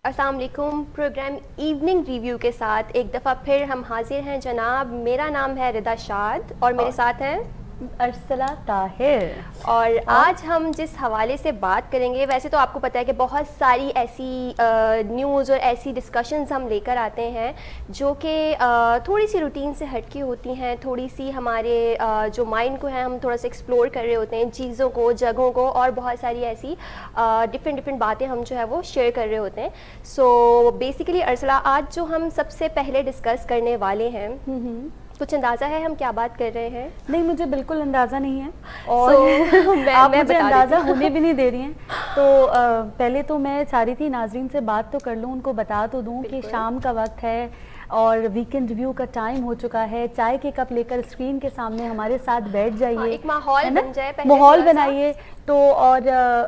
السلام علیکم. Programme evening review کے ساتھ ایک دفعہ پھر ہم حاضر ہیں جناب. میرا نام ہے ردا شاد اور میرے ساتھ ہیں ارسلہ طاہر. اور آج ہم جس حوالے سے بات کریں گے, ویسے تو آپ کو پتہ ہے کہ بہت ساری ایسی نیوز اور ایسی ڈسکشنز ہم لے کر آتے ہیں جو کہ تھوڑی سی روٹین سے ہٹ کے ہوتی ہیں, تھوڑی سی ہمارے جو مائنڈ کو ہے ہم تھوڑا سا ایکسپلور کر رہے ہوتے ہیں, چیزوں کو, جگہوں کو, اور بہت ساری ایسی ڈفرینٹ باتیں ہم جو ہے وہ شیئر کر رہے ہوتے ہیں. سو بیسیکلی ارسلہ, آج جو ہم سب سے پہلے ڈسکس کرنے والے ہیں, کچھ اندازہ ہے ہم کیا بات کر رہے ہیں؟ نہیں, مجھے بالکل اندازہ نہیں ہے اور آپ مجھے اندازہ ہونے بھی نہیں دے رہی ہیں. تو پہلے تو میں چاہ رہی تھی ناظرین سے بات تو کر لوں, ان کو بتا تو دوں کہ شام کا وقت ہے اور ویکنڈ ریویو کا ٹائم ہو چکا ہے. چائے کے کپ لے کر اسکرین کے سامنے ہمارے ساتھ بیٹھ جائیے, ایک ماحول بن جائے, ماحول بنائیے. تو اور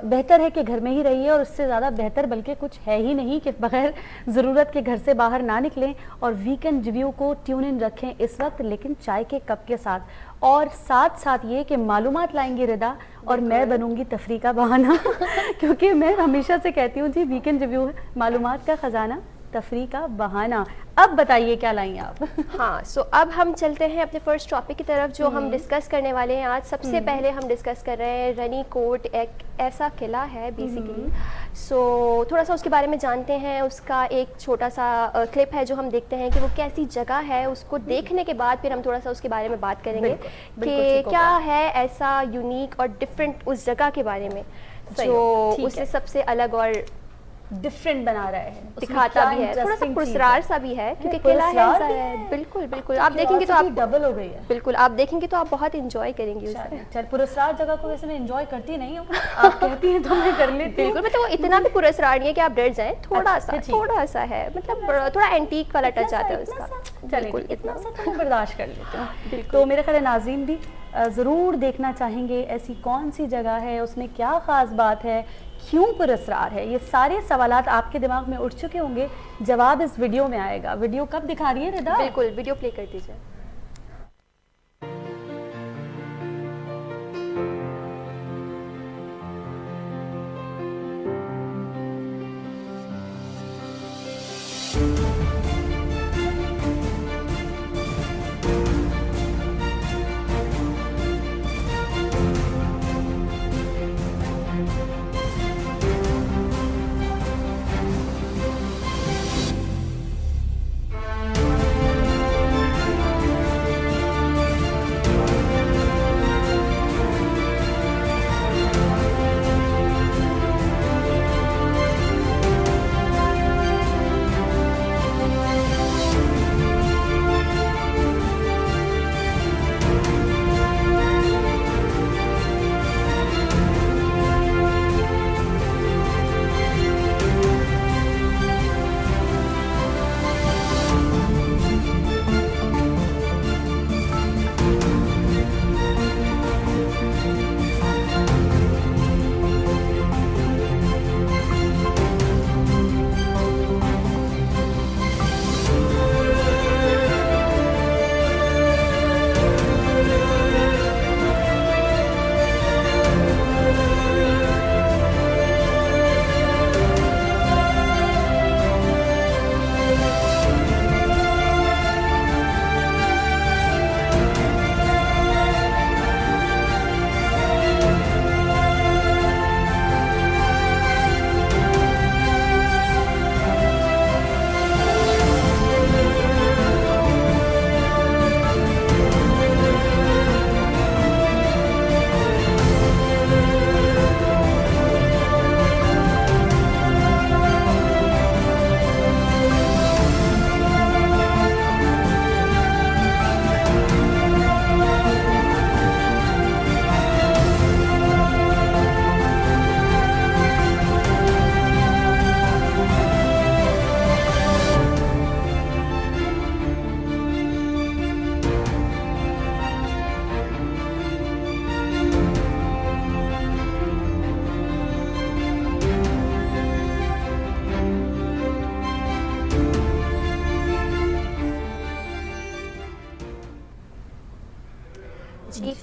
بہتر ہے کہ گھر میں ہی رہیے, اور اس سے زیادہ بہتر بلکہ کچھ ہے ہی نہیں کہ بغیر ضرورت کے گھر سے باہر نہ نکلیں, اور ویکنڈ ریویو کو ٹیون ان رکھیں اس وقت, لیکن چائے کے کپ کے ساتھ. اور ساتھ ساتھ یہ کہ معلومات لائیں گی ردا, اور میں بنوں گی تفریح کا بہانہ کیونکہ میں ہمیشہ سے کہتی ہوں جی ویکنڈ ریویو ہے معلومات کا خزانہ, تفریح کا بہانہ. اب بتائیے کیا لائیں آپ؟ ہاں, سو اب ہم چلتے ہیں اپنے فرسٹ ٹاپک کی طرف جو ہم ڈسکس کرنے والے ہیں آج. سب سے پہلے ہم ڈسکس کر رہے ہیں رنی کوٹ, ایک ایسا قلعہ ہے بیسیکلی. سو تھوڑا سا اس کے بارے میں جانتے ہیں. اس کا ایک چھوٹا سا کلپ ہے جو ہم دیکھتے ہیں کہ وہ کیسی جگہ ہے. اس کو دیکھنے کے بعد پھر ہم تھوڑا سا اس کے بارے میں بات کریں گے کہ کیا ہے ایسا یونیک اور ڈفرینٹ اس جگہ کے بارے میں جو اسے سب سے الگ اور ڈفرینٹ بنا رہا ہے, دکھاتا بھی ہے, تھوڑا سا پرسرار سا بھی ہے کیونکہ قلعہ ہے. بالکل آپ دیکھیں گے تو آپ ڈبل ہو گئی ہے. بالکل آپ دیکھیں گے تو آپ بہت انجوائے کریں گے اسے. چل, پرسرار جگہ کو ویسے میں انجوائے کرتی نہیں ہوں, آپ کہتی ہیں تو میں کر لیتی ہوں. بالکل, مطلب وہ اتنا بھی پرسرار نہیں ہے کہ آپ ڈر جائیں, تھوڑا سا ہے, مطلب تھوڑا اینٹیک والا ٹچ آتا ہے اس کا. بالکل اتنا سا تو برداشت کر لیتے ہیں. تو میرے خیال ناظرین بھی ضرور دیکھنا چاہیں گے ایسی کون سی جگہ ہے, اس میں کیا خاص بات ہے, کیوں پراسرار ہے. یہ سارے سوالات آپ کے دماغ میں اٹھ چکے ہوں گے, جواب اس ویڈیو میں آئے گا. ویڈیو کب دکھا رہی ہے ردا؟ بالکل, ویڈیو پلے کر دیجیے.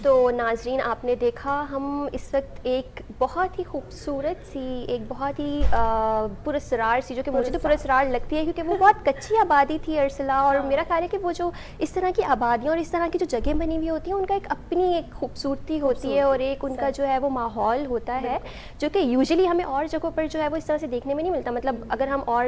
تو ناظرین آپ نے دیکھا ہم اس وقت ایک بہت ہی خوبصورت سی ایک بہت ہی پراسرار سی جو کہ مجھے تو پراسرار لگتی ہے کیونکہ وہ بہت کچی آبادی تھی ارسلہ اور میرا خیال ہے کہ وہ جو اس طرح کی آبادیاں اور اس طرح کی جو جگہ بنی ہوئی ہوتی ہیں ان کا ایک اپنی ایک خوبصورتی ہوتی ہے اور ایک ان کا جو ہے وہ ماحول ہوتا ہے جو کہ یوزلی ہمیں اور جگہوں پر جو ہے وہ اس طرح سے دیکھنے میں نہیں ملتا. مطلب اگر ہم اور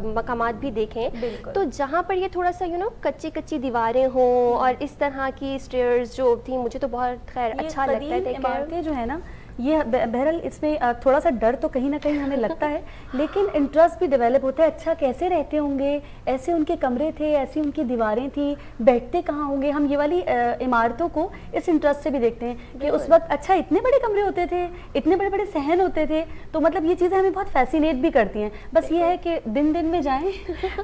مقامات بھی دیکھیں تو جہاں پر یہ تھوڑا سا کچی کچی دیواریں ہوں اور اس طرح کی اسٹیئرز جو تھیں مجھے تو بہت خیر اچھا لگتا ہے. عمارتیں جو ہے نا یہ بہرحال اس میں تھوڑا سا ڈر تو کہیں نہ کہیں ہمیں لگتا ہے لیکن انٹرسٹ بھی ڈیولپ ہوتا ہے. اچھا کیسے رہتے ہوں گے, ایسے ان کے کمرے تھے, ایسی ان کی دیواریں تھیں, بیٹھتے کہاں ہوں گے. ہم یہ والی عمارتوں کو اس انٹرسٹ سے بھی دیکھتے ہیں کہ اس وقت اچھا اتنے بڑے کمرے ہوتے تھے, اتنے بڑے بڑے صحن ہوتے تھے. تو مطلب یہ چیزیں ہمیں بہت فیسینیٹ بھی کرتی ہیں. بس یہ ہے کہ دن میں جائیں,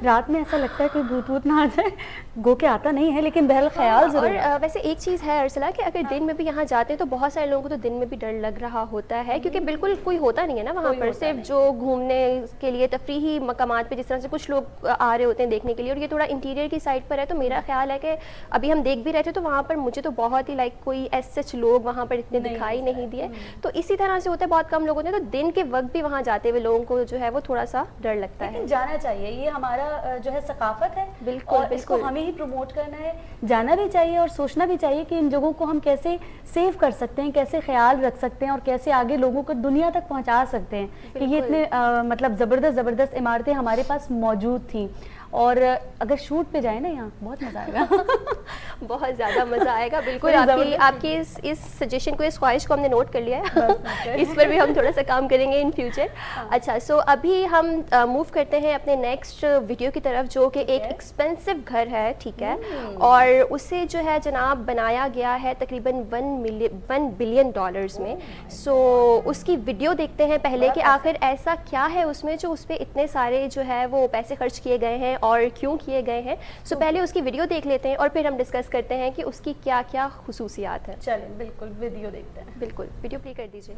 رات میں ایسا لگتا ہے کہ بھوت ووت نہ آ جائے, گو کے آتا نہیں ہے لیکن بہرحال خیال ضرور. اور ویسے ایک چیز ہے ارسلہ کہ اگر دن میں بھی یہاں جاتے ہیں تو بہت سارے لوگوں کو تو دن میں بھی ڈر لگ رہا ہوتا ہے کیونکہ بالکل کوئی ہوتا نہیں ہے نا وہاں پر, صرف جو گھومنے کے لیے تفریحی مقامات پہ جس طرح سے کچھ لوگ آ رہے ہوتے ہیں دیکھنے کے لیے, اور یہ تھوڑا انٹیریئر کی سائڈ پر ہے. تو میرا خیال ہے کہ ابھی ہم دیکھ بھی رہے تھے تو وہاں پر مجھے تو بہت ہی کوئی ایس سچ لوگ وہاں پر اتنے دکھائی نہیں دیے. تو اسی طرح سے ہوتا ہے بہت کم لوگ ہوتے ہیں, تو دن کے وقت بھی وہاں جاتے ہوئے لوگوں کو جو ہے وہ تھوڑا سا ڈر لگتا ہے. جانا چاہیے, یہ ہمارا جو ہے ثقافت ہے, بالکل اور اس کو ہمیں ہی پروموٹ کرنا ہے. جانا بھی چاہیے اور سوچنا بھی چاہیے کہ ان جگہوں کو ہم کیسے سیو کر سکتے ہیں, کیسے خیال رکھ سکتے ہیں اور کیسے آگے لوگوں کو دنیا تک پہنچا سکتے ہیں کہ یہ اتنے مطلب زبردست عمارتیں ہمارے پاس موجود تھیں. اور اگر شوٹ پہ جائیں نا یہاں بہت مزہ آئے گا. بہت زیادہ مزہ آئے گا. بالکل آپ کی اس سجیشن کو, اس خواہش کو ہم نے نوٹ کر لیا ہے, اس پر بھی ہم تھوڑا سا کام کریں گے ان فیوچر. اچھا سو ابھی ہم موو کرتے ہیں اپنے نیکسٹ ویڈیو کی طرف جو کہ ایک ایکسپینسو گھر ہے, ٹھیک ہے, اور اسے جو ہے جناب بنایا گیا ہے تقریباً $1 بلین میں. سو اس کی ویڈیو دیکھتے ہیں پہلے کہ آخر ایسا کیا ہے اس میں جو اس پہ اتنے سارے جو ہے وہ پیسے خرچ کیے گئے ہیں اور کیوں کیے گئے ہیں. سو پہلے اس کی ویڈیو دیکھ لیتے ہیں اور پھر ہم ڈسکس کرتے ہیں کہ اس کی کیا کیا خصوصیات ہیں. چلیں بالکل ویڈیو دیکھتے ہیں. بالکل ویڈیو پلے کر دیجیے.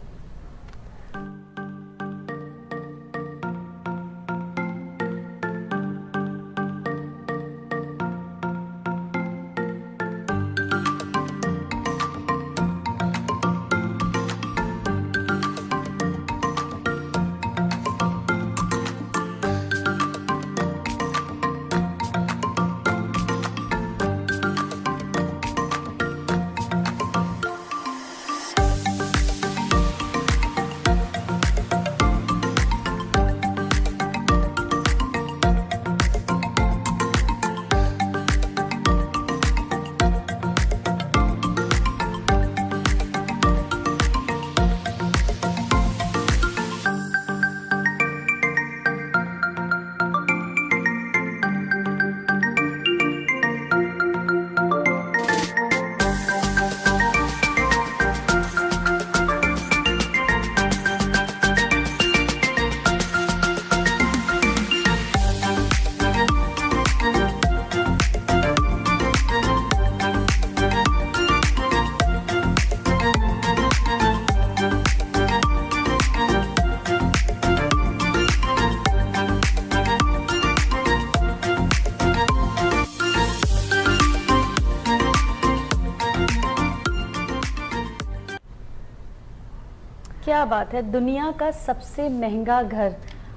کیا بات ہے, دنیا کا سب سے مہنگا گھر,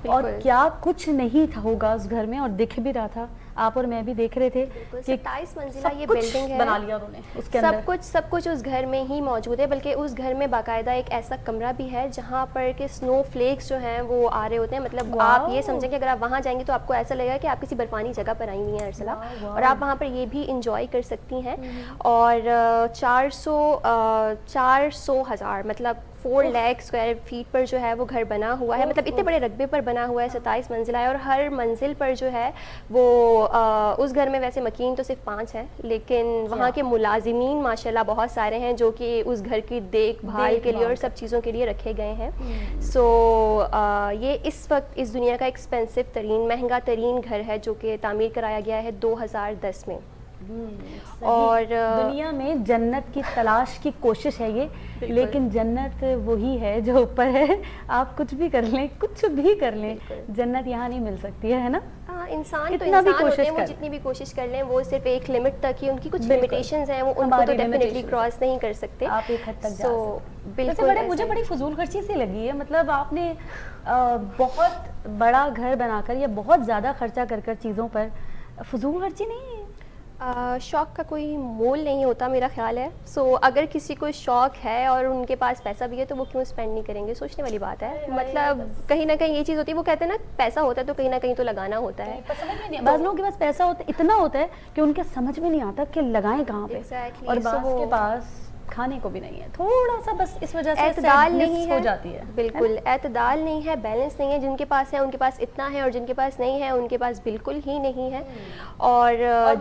اور کیا کچھ نہیں تھا ہوگا اس گھر میں, اور دکھ بھی رہا تھا, آپ اور میں بھی دیکھ رہے تھے کہ 27 منزلہ یہ بلڈنگ ہے, بنا لیا انہوں نے اس کے اندر. سب کچھ اس گھر میں ہی موجود ہے, بلکہ اس گھر میں باقاعدہ ایک ایسا کمرہ بھی ہے جہاں پر کہ سنو فلیکس جو ہیں وہ آ رہے ہوتے ہیں. مطلب آپ یہ سمجھیں کہ اگر آپ وہاں جائیں گے تو آپ کو ایسا لگے گا کہ آپ کسی برفانی جگہ پر آئی ہوئی ہیں ارسلہ, اور آپ وہاں پر یہ بھی انجوائے کر سکتی ہیں. اور 400,000 مطلب 4 لاکھ اسکوائر فیٹ پر جو ہے وہ گھر بنا ہوا ہے. مطلب اتنے بڑے رقبے پر بنا ہوا ہے, 27 منزلہ ہے, اور ہر منزل پر جو ہے وہ اس گھر میں ویسے مکین تو صرف 5 ہیں, لیکن وہاں کے ملازمین ماشاءاللہ بہت سارے ہیں جو کہ اس گھر کی دیکھ بھال کے لیے اور سب چیزوں کے لیے رکھے گئے ہیں. سو یہ اس وقت اس دنیا کا ایکسپینسو ترین مہنگا ترین گھر ہے جو کہ تعمیر کرایا گیا ہے 2010 میں. اور دنیا میں جنت کی تلاش کی کوشش ہے یہ, لیکن جنت وہی ہے جو اوپر ہے. آپ کچھ بھی کر لیں, کچھ بھی کر لیں, جنت یہاں نہیں مل سکتی ہے نا. انسان تو انسان ہوتے ہیں, وہ جتنی بھی کوشش کر لیں وہ صرف ایک لمٹ تک ہی, ان کی کچھ لمیٹیشنز ہیں, وہ ان کو تو ڈیفینیٹلی کراس نہیں کر سکتے. آپ ایک حد تک جا سکتے. بالکل مجھے بڑی فضول خرچی سی لگی ہے, مطلب آپ نے بہت بڑا گھر بنا کر یا بہت زیادہ خرچہ کر کر چیزوں پر, فضول خرچی نہیں ہے؟ شوق کا کوئی مول نہیں ہوتا میرا خیال ہے. سو اگر کسی کو شوق ہے اور ان کے پاس پیسہ بھی ہے تو وہ کیوں اسپینڈ نہیں کریں گے, سوچنے والی بات ہے. مطلب کہیں نہ کہیں یہ چیز ہوتی ہے, وہ کہتے ہیں نا پیسہ ہوتا ہے تو کہیں نہ کہیں تو لگانا ہوتا ہے. بعض لوگوں کے پاس پیسہ ہوتا اتنا ہوتا ہے کہ ان کے سمجھ میں نہیں آتا کہ لگائیں کہاں پہ, اور بعض کے پاس کھانے کو بھی نہیں ہے, تھوڑا سا بس اس وجہ سے اعتدال نہیں ہو جاتی ہے. بالکل اعتدال نہیں ہے, بیلنس نہیں ہے. جن کے پاس ہے ان کے پاس اتنا ہے, اور جن کے پاس نہیں ہے ان کے پاس بالکل ہی نہیں ہے. اور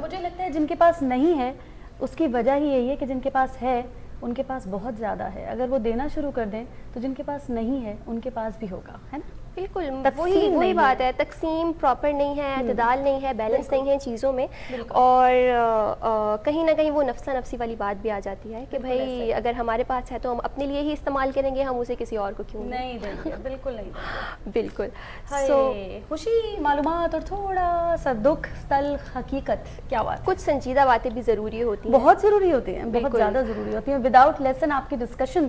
مجھے لگتا ہے جن کے پاس نہیں ہے اس کی وجہ ہی یہی ہے کہ جن کے پاس ہے ان کے پاس بہت زیادہ ہے. اگر وہ دینا شروع کر دیں تو جن کے پاس نہیں ہے ان کے پاس بھی ہوگا, ہے نا. بالکل وہی بات ہے, تقسیم پراپر نہیں ہے, اعتدال نہیں ہے, بیلنس نہیں ہے چیزوں میں. اور کہیں نہ کہیں وہ نفسا نفسی والی بات بھی آ جاتی ہے کہ بھائی اگر ہمارے پاس ہے تو ہم اپنے لیے ہی استعمال کریں گے, ہم اسے کسی اور کو کیوں نہیں دیں گے. بالکل نہیں دیں گے. بالکل. خوشی, معلومات اور تھوڑا سا دکھ, تلخ حقیقت, کیا بات. کچھ سنجیدہ باتیں بھی ضروری ہوتی ہیں, بہت ضروری ہوتی ہیں, بہت زیادہ ضروری ہوتی ہیں. وداؤٹ لیسن آپ کی ڈسکشن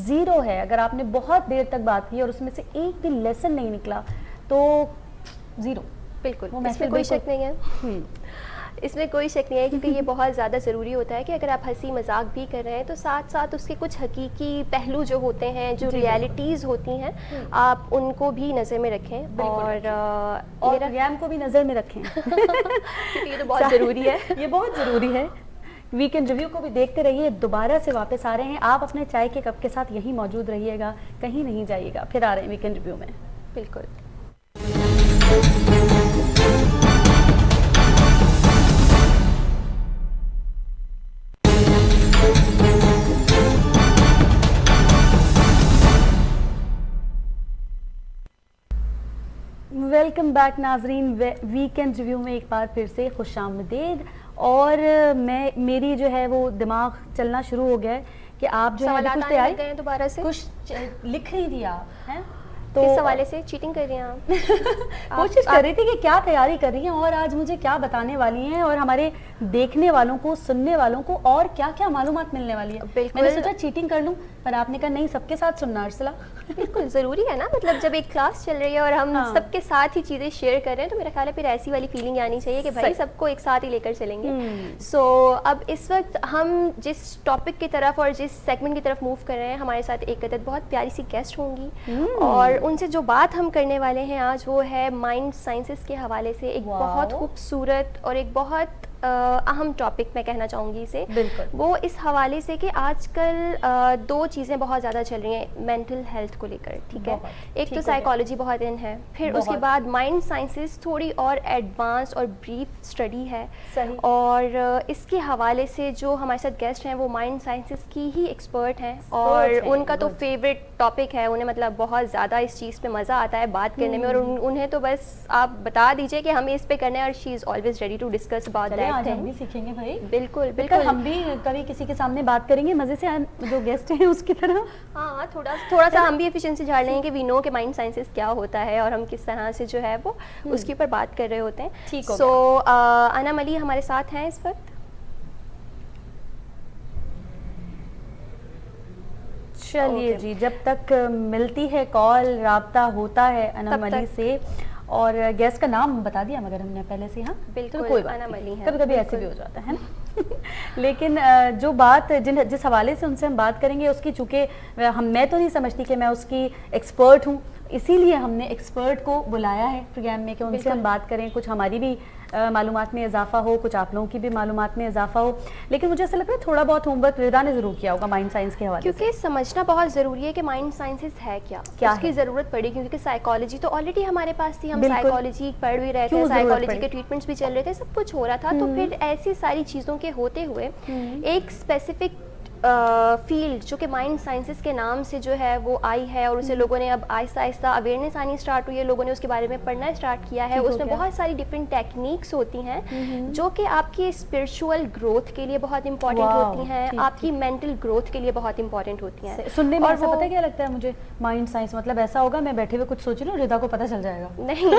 زیرو ہے. اگر آپ نے بہت دیر تک بات کی اور اس میں سے ایک بھی لیسن نہیں نکلا تو زیرو. بالکل, اس میں کوئی شک نہیں ہے. اس میں کوئی شک نہیں ہے, کیونکہ یہ بہت زیادہ ضروری ہوتا ہے کہ اگر آپ ہنسی مذاق بھی کر رہے ہیں تو ساتھ ساتھ اس کے کچھ حقیقی پہلو جو ہوتے ہیں, جو ریالٹیز ہوتی ہیں, آپ ان کو بھی نظر میں رکھیں. اور پروگرام کو بھی نظر میں رکھیں, یہ تو بہت ضروری ہے. یہ بہت ضروری ہے. ویکنڈ ریویو کو بھی دیکھتے رہیے, دوبارہ سے واپس آ رہے ہیں. آپ اپنے چائے کے کپ کے ساتھ یہیں موجود رہیے گا, کہیں نہیں جائیے گا. پھر آ رہے ہیں ویکنڈ ریویو میں. بالکل. ویلکم بیک ناظرین, ویکنڈ ریویو میں ایک بار پھر سے خوش آمدید. اور میری جو ہے وہ دماغ چلنا شروع ہو گیا ہے کہ آپ جو ہے کچھ تیاری گئے دوبارہ سے, کچھ لکھ رہی تھی آپ ہیں, تو اس حوالے سے چیٹنگ کر رہی ہیں آپ. کوشش کر رہی تھی کہ کیا تیاری کر رہی ہیں اور آج مجھے کیا بتانے والی ہیں, اور ہمارے دیکھنے والوں کو, سننے والوں کو اور کیا کیا معلومات ملنے والی ہے. میں نے سوچا چیٹنگ کر لوں, پر آپ نے کہا نہیں, سب کے ساتھ سننا. ارسلہ بالکل ضروری ہے نا, مطلب جب ایک کلاس چل رہی ہے اور ہم سب کے ساتھ ہی چیزیں شیئر کر رہے ہیں تو میرا خیال ہے پھر ایسی والی فیلنگ آنی چاہیے کہ بھائی سب کو ایک ساتھ ہی لے کر چلیں گے. سو اب اس وقت ہم جس ٹاپک کی طرف اور جس سیگمنٹ کی طرف موو کر رہے ہیں, ہمارے ساتھ ایک عدد بہت پیاری سی گیسٹ ہوں گی, اور ان سے جو بات ہم کرنے والے ہیں آج وہ ہے مائنڈ سائنسز کے حوالے سے ایک بہت خوبصورت اور ایک بہت اہم ٹاپک میں کہنا چاہوں گی اسے. وہ اس حوالے سے کہ آج کل دو چیزیں بہت زیادہ چل رہی ہیں مینٹل ہیلتھ کو لے کر. ٹھیک ہے, ایک تو سائیکالوجی بہت ان ہے, پھر اس کے بعد مائنڈ سائنسز تھوڑی اور ایڈوانس اور بریف اسٹڈی ہے. اور اس کے حوالے سے جو ہمارے ساتھ گیسٹ ہیں وہ مائنڈ سائنسز کی ہی ایکسپرٹ ہیں, اور ان کا تو فیوریٹ ٹاپک ہے. انہیں مطلب بہت زیادہ اس چیز پہ مزہ آتا ہے بات کرنے میں, اور انہیں تو بس آپ بتا دیجئے کہ ہمیں اس پہ کرنا ہے, اور she is always ready to discuss about that. ہم بھی سیکھیں گے بھائی. بالکل بالکل, ہم بھی کبھی کسی کے سامنے بات کریں گے مزے سے, جو گیسٹ ہیں اس کی طرح. ہاں, تھوڑا سا ہم بھی ایفیشنسی جھاڑ لیں گے کہ وی نو کہ مائنڈ سائنسز کیا ہوتا ہے اور ہم کس طرح سے جو ہے وہ اس کے اوپر بات کر رہے ہوتے ہیں. سو انم علی ہمارے ساتھ ہیں اس وقت. چلیے جی, جب تک ملتی ہے کال, رابطہ ہوتا ہے انم علی سے, اور گیسٹ کا نام بتا دیا مگر ہم نے پہلے سے. ہاں بالکل, کوئی انم علی ہے. کبھی کبھی ایسے بھی ہو جاتا ہے نا. لیکن جو بات جس حوالے سے ان سے ہم بات کریں گے, اس کی چونکہ میں تو نہیں سمجھتی کہ میں اس کی ایکسپرٹ ہوں, اسی لیے ہم نے ایکسپرٹ کو بلایا ہے پروگرام میں کہ ان سے ہم بات کریں, کچھ ہماری بھی معلومات میں اضافہ ہو, کچھ آپ لوگوں کی بھی معلومات میں اضافہ ہو. لیکن مجھے ایسا لگ رہا ہے تھوڑا بہت ہوم ورک رضا نے ضرور کیا ہوگا مائنڈ سائنس کے حوالے سے, کیونکہ سمجھنا بہت ضروری ہے کہ مائنڈ سائنسز ہے کیا, اس کی ضرورت پڑی, کیونکہ سائیکالوجی تو آلریڈی ہمارے پاس تھی, ہم سائیکالوجی پڑھ بھی رہے تھے, سائیکالوجی کے ٹریٹمنٹس بھی چل رہے تھے, سب کچھ ہو رہا تھا. تو پھر ایسی ساری چیزوں کے ہوتے ہوئے ایک اسپیسیفک फील्ड जो कि माइंड साइंसेस के नाम से जो है वो आई है और उसे लोगों ने अब आहिस्ता आहिस्ता अवेयरनेस आनी स्टार्ट हुई है, लोगों ने उसके बारे में पढ़ना स्टार्ट किया है। उसमें बहुत सारी डिफरेंट टेक्निक्स होती हैं जो कि आपकी स्पिरिचुअल ग्रोथ के लिए बहुत इंपॉर्टेंट होती हैं, आपकी मेंटल ग्रोथ के लिए बहुत इंपॉर्टेंट होती हैं। सुनने में ऐसा पता है क्या लगता है मुझे, माइंड साइंस मतलब ऐसा होगा मैं बैठे हुए कुछ सोच रही हूँ, रिदा को पता चल जाएगा। नहीं,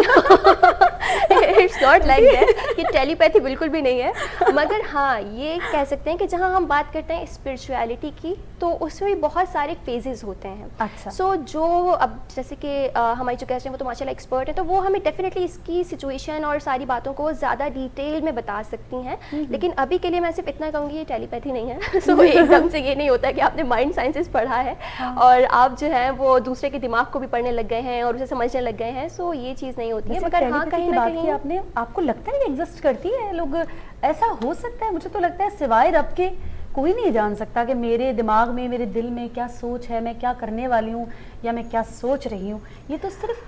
इट्स नॉट लाइक दैट, ये टेलीपैथी बिल्कुल भी नहीं है। मगर हाँ, ये कह सकते हैं कि जहाँ हम बात करते हैं स्पिरिचुअलिटी की, तो उसमें भी बहुत सारे फेजेस होते हैं। अच्छा। सो जो अब जैसे कि हमारी जो गेस्ट हैं वो तो माशाल्लाह एक्सपर्ट है, तो वो हमें डेफिनेटली इसकी सिचुएशन और सारी बातों को ज़्यादा डिटेल में बता सकती हैं। लेकिन अभी के लिए मैं सिर्फ इतना कहूँगी, ये टेलीपैथी नहीं है। सो एकदम से ये नहीं होता कि आपने माइंड साइंसेस पढ़ा है और आप जो है वो दूसरे के दिमाग को भी पढ़ने लग गए हैं और उसे समझने लग गए हैं। सो ये चीज़ नहीं होती है। मगर हाँ, कहीं ना कहीं आपने, आपको लगता है कि एग्जिस्ट करती है, लोग ऐसा हो सकता है? मुझे तो लगता है सिवाय रब के कोई नहीं जान सकता कि मेरे दिमाग में, मेरे दिल में क्या सोच है, मैं क्या करने वाली हूँ या मैं क्या सोच रही हूँ, ये तो सिर्फ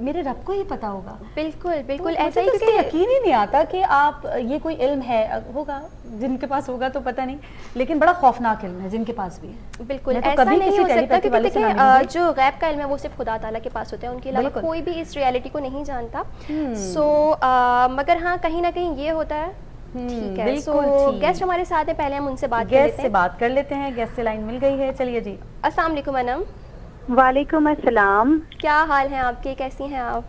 मेरे रब को ही पता होगा। बिल्कुल बिल्कुल तो ऐसा ही, क्योंकि यकीन ही नहीं आता कि आप, ये कोई इल्म है, होगा जिनके पास होगा तो पता नहीं, लेकिन बड़ा खौफनाक इल्म है जिनके पास भी है। बिल्कुल मैं तो ऐसा कभी नहीं किसी हो सकता, टेलीपैथी वाले से ना क्योंकि मिली। जो गैब का इल्म है वो सिर्फ खुदा ताला के पास होता है, उनके अलावा बिल्कुल। कोई भी इस रियलिटी को नहीं जानता। सो मगर हाँ, कहीं ना कहीं ये होता है। ठीक है, सो गेस्ट हमारे साथ है, पहले हम उनसे बात कर लेते हैं। गेस्ट से बात कर लेते हैं, गेस्ट से लाइन मिल गई है, चलिए जी। अस्सलाम वालेकुम अनम। वालेकुम अस्सलाम। क्या हाल है आपके, कैसी हैं आप?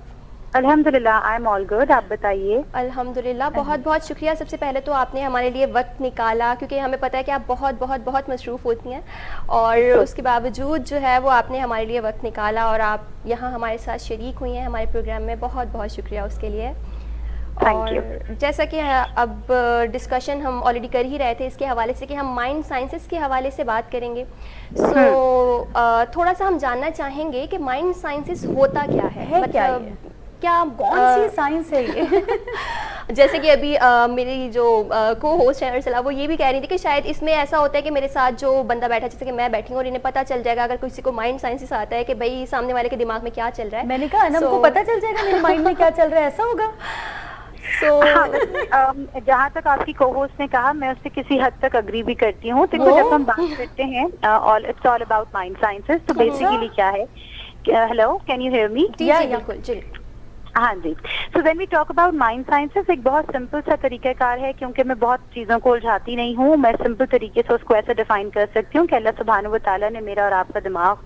अल्हम्दुलिल्लाह, आई एम ऑल गुड। आप बताइए। अल्हम्दुलिल्लाह, बहुत बहुत शुक्रिया। सबसे पहले तो आपने हमारे लिए वक्त निकाला, क्योंकि हमें पता है कि आप बहुत बहुत बहुत मसरूफ़ होती हैं और उसके बावजूद जो है वो आपने हमारे लिए वक्त निकाला और आप यहाँ हमारे साथ शरीक हुई हैं हमारे प्रोग्राम में। बहुत बहुत शुक्रिया उसके लिए। Thank you. और जैसा कि अब डिस्कशन हम ऑलरेडी कर ही रहे थे इसके हवाले से कि हम माइंड साइंसेस के हवाले से बात करेंगे। सो थोड़ा सा हम जानना चाहेंगे कि माइंड साइंसेस होता क्या है, क्या मतलब ये? क्या कौन सी साइंस है ये? जैसे कि अभी मेरी जो को होस्ट है अरसला, वो ये भी कह रही थी कि शायद इसमें ऐसा होता है कि मेरे साथ जो बंदा बैठा, जैसे कि मैं बैठी हूँ और इन्हें पता चल जाएगा अगर किसी को माइंड साइंसेस आता है कि भाई सामने वाले के दिमाग में क्या चल रहा है। मैंने कहा अनम को पता चल जाएगा मेरे माइंड में क्या चल रहा है, ऐसा होगा? जहाँ तक आपकी को-होस्ट ने कहा, मैं उससे किसी हद तक अग्री भी करती हूँ। देखो, जब हम बात करते हैं it's all about mind sciences, तो बेसिकली क्या है, hello, can you hear me? जी बिल्कुल जी। हाँ जी। So when we talk about mind sciences, एक बहुत सिंपल सा तरीकाकार है, क्योंकि मैं बहुत चीज़ों को उलझाती नहीं हूँ, मैं सिंपल तरीके से उसको ऐसे डिफाइन कर सकती हूँ कि अल्लाह सुब्हानहू व तआला ने मेरा और आपका दिमाग,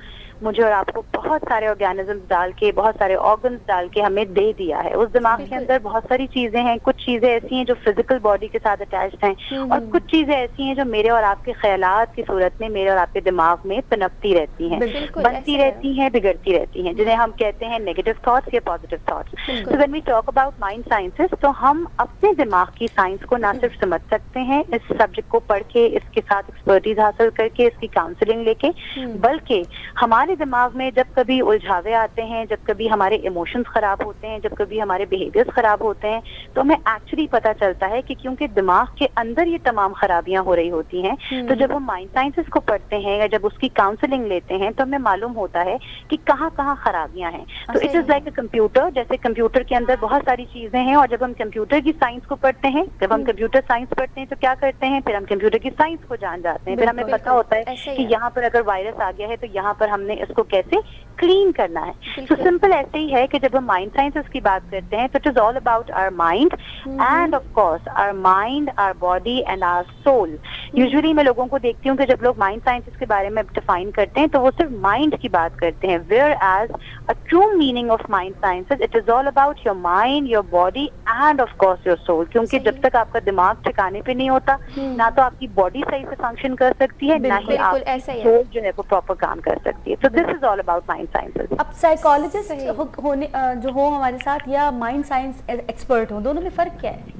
मुझे और आपको बहुत सारे ऑर्गेनिज्म डाल के, बहुत सारे ऑर्गन्स डाल के हमें दे दिया है। उस दिमाग के अंदर बहुत सारी चीजें हैं, कुछ चीजें ऐसी हैं जो फिजिकल बॉडी के साथ अटैच्ड हैं और कुछ चीजें ऐसी हैं जो मेरे और आपके ख्यालात की सूरत में मेरे और आपके दिमाग में पनपती रहती हैं, बनती रहती हैं, बिगड़ती रहती हैं, जिन्हें हम कहते हैं नेगेटिव थॉट्स या positive thoughts. So when we talk about mind sciences, तो हम अपने दिमाग की साइंस को ना सिर्फ समझ सकते हैं इस सब्जेक्ट को पढ़ के, इसके साथ एक्सपर्टीज हासिल करके, इसकी काउंसलिंग लेके, बल्कि हमारे दिमाग में जब कभी उलझावे आते हैं, जब कभी हमारे इमोशंस खराब होते हैं, जब कभी हमारे बिहेवियर्स खराब होते हैं, तो हमें एक्चुअली पता चलता है कि क्योंकि दिमाग के अंदर ये तमाम खराबियां हो रही होती हैं, तो जब हम माइंड साइंसेस को पढ़ते हैं या जब उसकी काउंसलिंग लेते हैं, तो हमें मालूम होता है कि कहाँ कहाँ खराबियां हैं। तो it is like a computer, जैसे कंप्यूटर के अंदर बहुत सारी चीजें हैं, और जब हम कंप्यूटर की साइंस को पढ़ते हैं, जब हम कंप्यूटर साइंस पढ़ते हैं, तो क्या करते हैं, फिर हम कंप्यूटर की साइंस को जान जाते हैं, फिर हमें पता होता है कि यहाँ पर अगर वायरस आ गया है तो यहाँ पर हमने इसको कैसे क्लीन करना है। तो सिंपल ऐसे ही है कि जब हम माइंड साइंसेस की बात करते हैं, तो it is all about our mind and of course our mind, our body and our soul. Usually मैं लोगों को देखती हूँ कि जब लोग माइंड साइंसेस के बारे में डिफाइन करते हैं, तो वो सिर्फ माइंड की बात करते हैं, where as a true meaning of mind sciences, it is all about your mind, your body and of course your soul. क्योंकि जब तक आपका दिमाग ठिकाने पे नहीं होता, ना तो आपकी बॉडी सही से फंक्शन कर सकती है, ना ही आपकी सोल जो है वो प्रॉपर काम कर सकती है। So this is all about mind sciences. अब साइकोलॉजिस्ट होने जो हो हमारे साथ, या माइंड साइंस एक्सपर्ट हो, दोनों में फर्क क्या है?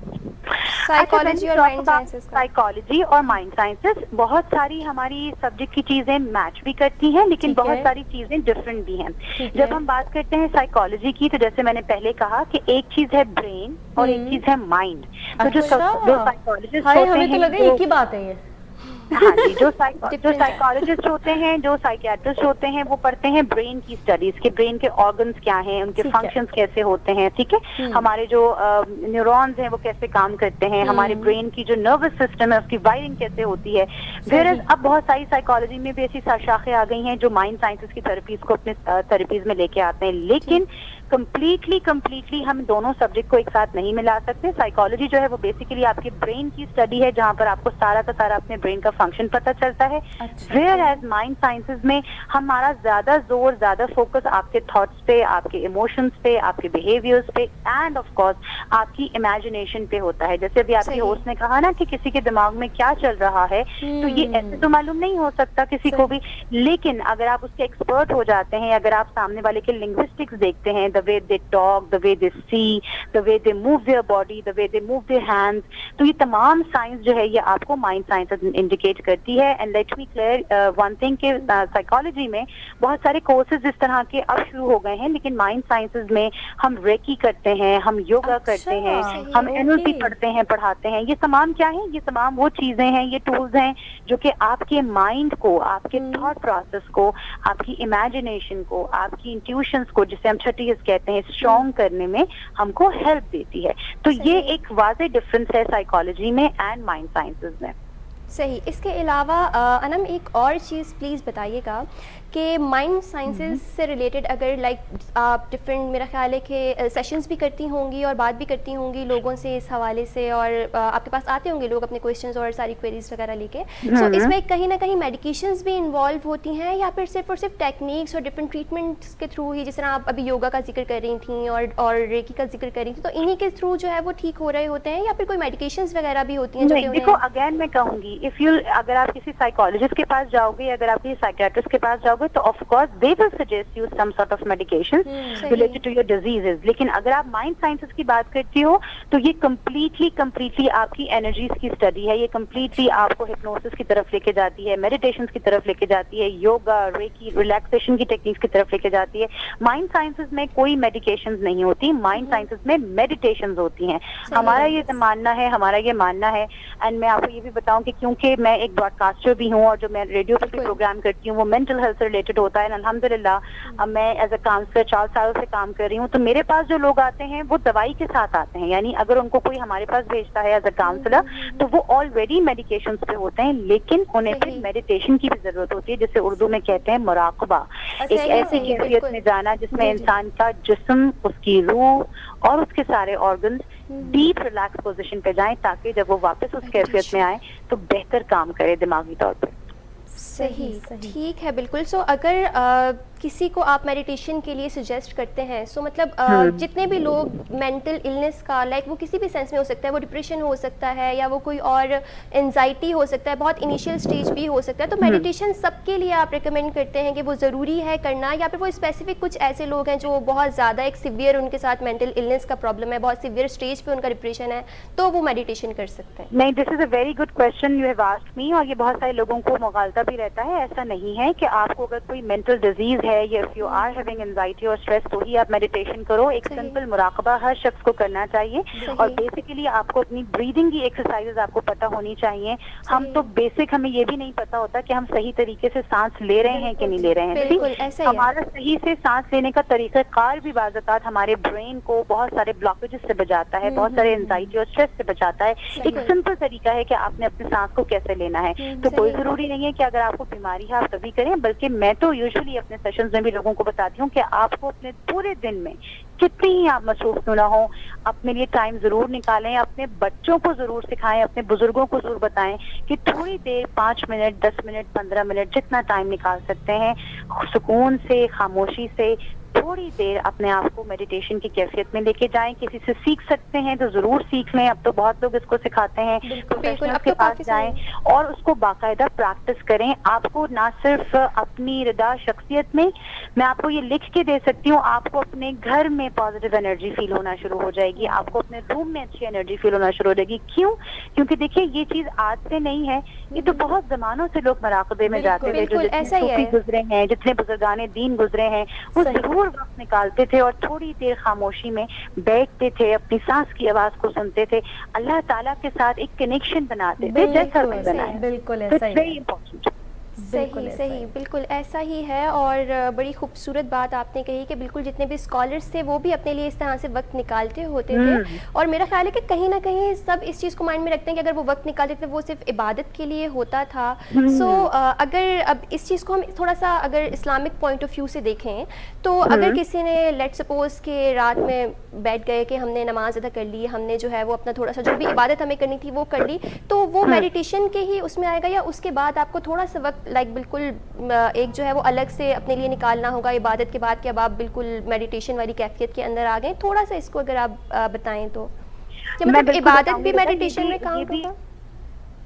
साइकोलॉजी और माइंड साइंसेस का। साइकोलॉजी और माइंड साइंसेस बहुत सारी हमारी सब्जेक्ट की चीजें मैच भी करती हैं, लेकिन बहुत सारी चीजें डिफरेंट भी हैं। जब हम बात करते हैं साइकोलॉजी की, तो जैसे मैंने पहले कहा कि एक चीज है ब्रेन और एक चीज है माइंड। तो जो साइकोलॉजिस्ट होते हैं, हमें तो लगा एक ही बात है ये। हाँ जी, जो साइकोलॉजिस्ट होते हैं, जो साइकियाट्रिस्ट होते हैं, वो पढ़ते हैं ब्रेन की स्टडीज के, ब्रेन के ऑर्गन्स क्या हैं, उनके ठीक है। फंक्शंस कैसे होते हैं, ठीक है, हमारे जो न्यूरॉन्स हैं वो कैसे काम करते हैं, हमारे ब्रेन की जो नर्वस सिस्टम है उसकी वायरिंग कैसे होती है। फिर अब बहुत सारी साइकोलॉजी में भी ऐसी शाखें आ गई हैं जो माइंड साइंसेस की थेरेपीज को अपने थेरेपीज में लेके आते हैं, लेकिन कंप्लीटली हम दोनों सब्जेक्ट को एक साथ नहीं मिला सकते। साइकोलॉजी जो है वो बेसिकली आपके ब्रेन की स्टडी है, जहाँ पर आपको सारा का सारा अपने ब्रेन का फंक्शन पता चलता है। वेयर एज माइंड साइंसेज में हमारा ज्यादा जोर, ज्यादा फोकस आपके थॉट्स पे, आपके इमोशंस पे, आपके बिहेवियर्स पे एंड ऑफ कोर्स आपकी इमेजिनेशन पे होता है। जैसे अभी आपकी होस्ट ने कहा ना कि किसी के दिमाग में क्या चल रहा है, तो ये ऐसे तो मालूम नहीं हो सकता किसी को भी, लेकिन अगर आप उसके एक्सपर्ट हो जाते हैं, अगर आप सामने वाले के लिंग्विस्टिक्स देखते हैं, the way they talk, the way they see, the way they move their body, the way they move their hands, तो ये तमाम साइंस जो है ये आपको माइंड साइंस इंडिकेट करती है। And let me clear one thing कि साइकोलॉजी में बहुत सारे कोर्सेज इस तरह के अब शुरू हो गए हैं, लेकिन माइंड साइंसेज में हम रेकी करते हैं, हम योगा करते हैं, हम एनएलपी पढ़ाते हैं। ये तमाम क्या है? ये तमाम वो चीजें हैं, ये टूल्स हैं जो कि आपके माइंड को, आपके थॉट प्रोसेस को, आपकी इमेजिनेशन को, आपकी इंट्यूशंस को, जिसे हम 30 कहते हैं, स्ट्रॉन्ग करने में हमको हेल्प देती है। तो ये एक वाज़ेह डिफरेंस है साइकोलॉजी में एंड माइंड साइंसेज में। सही। इसके अलावा अनम एक और चीज़ प्लीज़ बताइएगा कि माइंड साइंसेस से रिलेटेड अगर लाइक आप डिफरेंट, मेरा ख्याल है कि सेशंस भी करती होंगी और बात भी करती होंगी लोगों से इस हवाले से, और आपके पास आते होंगे लोग अपने क्वेश्चंस और सारी क्वेरीज वगैरह लेके, सो इसमें कहीं ना कहीं मेडिकेशंस भी इन्वॉल्व होती हैं या फिर सिर्फ और सिर्फ टेक्निक्स और डिफरेंट ट्रीटमेंट्स के थ्रू ही, जिस तरह आप अभी योगा का जिक्र कर रही थी और रेकी का जिक्र कर रही थी, तो इन्हीं के थ्रू जो है वो ठीक हो रहे होते हैं या फिर कोई मेडिकेशंस वगैरह भी होती हैं? नहीं, देखो अगेन मैं कहूंगी, अगर आप किसी साइकोलॉजिस्ट के पास जाओगे, अगर आप किसी साइकियाट्रिस्ट के पास जाओगे, तो of course they will suggest you some sort of medications related to your diseases. लेकिन अगर आप माइंड साइंसेस की बात करती हो तो ये कंप्लीटली आपकी एनर्जीज की स्टडी है, ये कंप्लीटली आपको हिप्नोसिस की तरफ लेके जाती है, मेडिटेशन की तरफ लेके जाती है, योगा, रेकी, रिलैक्सेशन की टेक्निक्स की तरफ लेके जाती है। माइंड साइंसेस में कोई मेडिकेशंस नहीं होती, माइंड साइंसेस में मेडिटेशंस होती हैं। हमारा ये मानना है एंड मैं आपको ये भी बताऊं कि क्योंकि मैं एक ब्रॉडकास्टर भी हूँ और जो मैं रेडियो पर भी प्रोग्राम करती हूँ वो मेंटल हेल्थ से रिलेटेड होता है। अल्हम्दुलिल्लाह मैं एज अ काउंसलर 4 साल से काम कर रही हूँ, तो मेरे पास जो लोग आते हैं वो दवाई के साथ आते हैं, यानी अगर उनको कोई हमारे पास भेजता है एज अ काउंसलर तो वो ऑलरेडी मेडिकेशंस पे होते हैं, लेकिन उन्हें फिर मेडिटेशन की भी जरूरत होती है, जिसे उर्दू में कहते हैं मुराकबा। एक ऐसी कैफियत में जाना जिसमें इंसान का जिस्म, उसकी रूह और उसके सारे ऑर्गन्स डीप रिलैक्स पोजीशन पे जाएं, ताकि जब वो वापस उस कैफियत में आए तो बेहतर काम करे दिमागी तौर पर। सही, ठीक है, बिल्कुल। सो अगर किसी को आप मेडिटेशन के लिए सजेस्ट करते हैं, सो मतलब जितने भी लोग मेंटल इलनेस का, लाइक वो किसी भी सेंस में हो सकता है, वो डिप्रेशन हो सकता है या वो कोई और एंजाइटी हो सकता है, बहुत इनिशियल स्टेज भी हो सकता है, तो मेडिटेशन सबके लिए आप रिकमेंड करते हैं कि वो ज़रूरी है करना, या फिर वो स्पेसिफिक कुछ ऐसे लोग हैं जो बहुत ज़्यादा एक सिवियर, उनके साथ मेंटल इलनेस का प्रॉब्लम है, बहुत सिवियर स्टेज पे उनका डिप्रेशन है, तो वो मेडिटेशन कर सकते हैं? नहीं, this is a very good question you have asked me, और ये बहुत सारे लोगों को मुगालता भी रहता है। ऐसा नहीं है कि आपको अगर कोई मेंटल डिजीज है या if you are having anxiety और स्ट्रेस तो ही आप मेडिटेशन करो। एक सिंपल मुराकबा हर शख्स को करना चाहिए, और बेसिकली आपको अपनी ब्रीदिंग की एक्सरसाइजेज आपको पता होनी चाहिए। हम तो बेसिक, हमें ये भी नहीं पता होता कि हम सही तरीके से सांस ले रहे हैं कि नहीं ले रहे हैं। हमारा सही से सांस लेने का तरीकाकार भी बाज़ात हमारे ब्रेन को बहुत सारे ब्लॉकेजेस से बचाता है, बहुत सारे एंजाइटी और स्ट्रेस से बचाता है। एक सिंपल तरीका है कि आपने अपने सांस को कैसे लेना है। तो कोई जरूरी नहीं है कि अगर आपको बीमारी है आप तभी करें, बल्कि मैं तो यूजुअली अपने सेशंस में भी लोगों को बताती हूँ कि आपको अपने पूरे दिन में कितनी ही आप मसरूफ क्यों ना हो, अपने लिए टाइम जरूर निकालें, अपने बच्चों को जरूर सिखाएं, अपने बुजुर्गों को जरूर बताएं कि थोड़ी देर 5 मिनट, 10 मिनट, 15 मिनट, जितना टाइम निकाल सकते हैं, सुकून से, खामोशी से थोड़ी देर अपने आप को मेडिटेशन की कैफियत में लेके जाएं। किसी से सीख सकते हैं तो जरूर सीख लें, अब तो बहुत लोग इसको सिखाते हैं। प्रोफेशनल के पास जाएं और उसको बाकायदा प्रैक्टिस करें। आपको ना सिर्फ अपनी रदा शख्सियत में, मैं आपको ये लिख के दे सकती हूँ, आपको अपने घर में पॉजिटिव एनर्जी फील होना शुरू हो जाएगी, आपको अपने रूम में अच्छी एनर्जी फील होना शुरू हो जाएगी। क्यों? क्योंकि देखिए ये चीज आज से नहीं है, ये तो बहुत जमानों से लोग मराकबे में जाते हुए जो जितने सूफी गुजरे हैं, जितने बुजुर्गाने दीन गुजरे हैं वो जरूर वक्त निकालते थे और थोड़ी देर खामोशी में बैठते थे, अपनी सांस की आवाज को सुनते थे, अल्लाह ताला के साथ एक कनेक्शन बनाते थे, जैसा भी बनाया। बिल्कुल तो ऐसा इट्स ही वेरी इंपॉर्टेंट। सही सही, बिल्कुल ऐसा ही है। और बड़ी खूबसूरत बात आपने कही कि बिल्कुल जितने भी स्कॉलर्स थे वो भी अपने लिए इस तरह से वक्त निकालते होते थे। और मेरा ख्याल है कि कहीं ना कहीं सब इस चीज़ को माइंड में रखते हैं कि अगर वो वक्त निकालते थे वो सिर्फ इबादत के लिए होता था। सो अगर अब इस चीज़ को हम थोड़ा सा अगर इस्लामिक पॉइंट ऑफ व्यू से देखें तो अगर किसी ने लेट सपोज के रात में बैठ गए कि हमने नमाज अदा कर ली, हमने जो है वो अपना थोड़ा सा जो भी इबादत हमें करनी थी वो कर ली, तो वो मेडिटेशन के ही उसमें आएगा या उसके बाद आपको थोड़ा सा वक्त बिल्कुल एक जो है वो अलग से अपने लिए निकालना होगा इबादत के बाद कि अब आप बिल्कुल मेडिटेशन वाली कैफियत के अंदर आ गए? थोड़ा सा इसको अगर आप बताएं तो कि मतलब इबादत भी मेडिटेशन में काम करता है?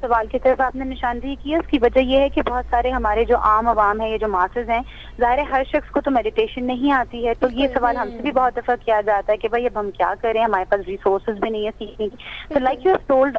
सवाल की तरफ आपने निशानदेही की है, उसकी वजह यह है कि बहुत सारे हमारे जो आम आवाम है, ये जो मासेस हैं, ज़ाहिर है हर शख्स को तो मेडिटेशन नहीं आती है, तो ये सवाल हमसे भी बहुत दफ़ा किया जाता है कि भाई अब हम क्या करें, हमारे पास रिसोर्सेज भी नहीं है सीखने की। तो like you have told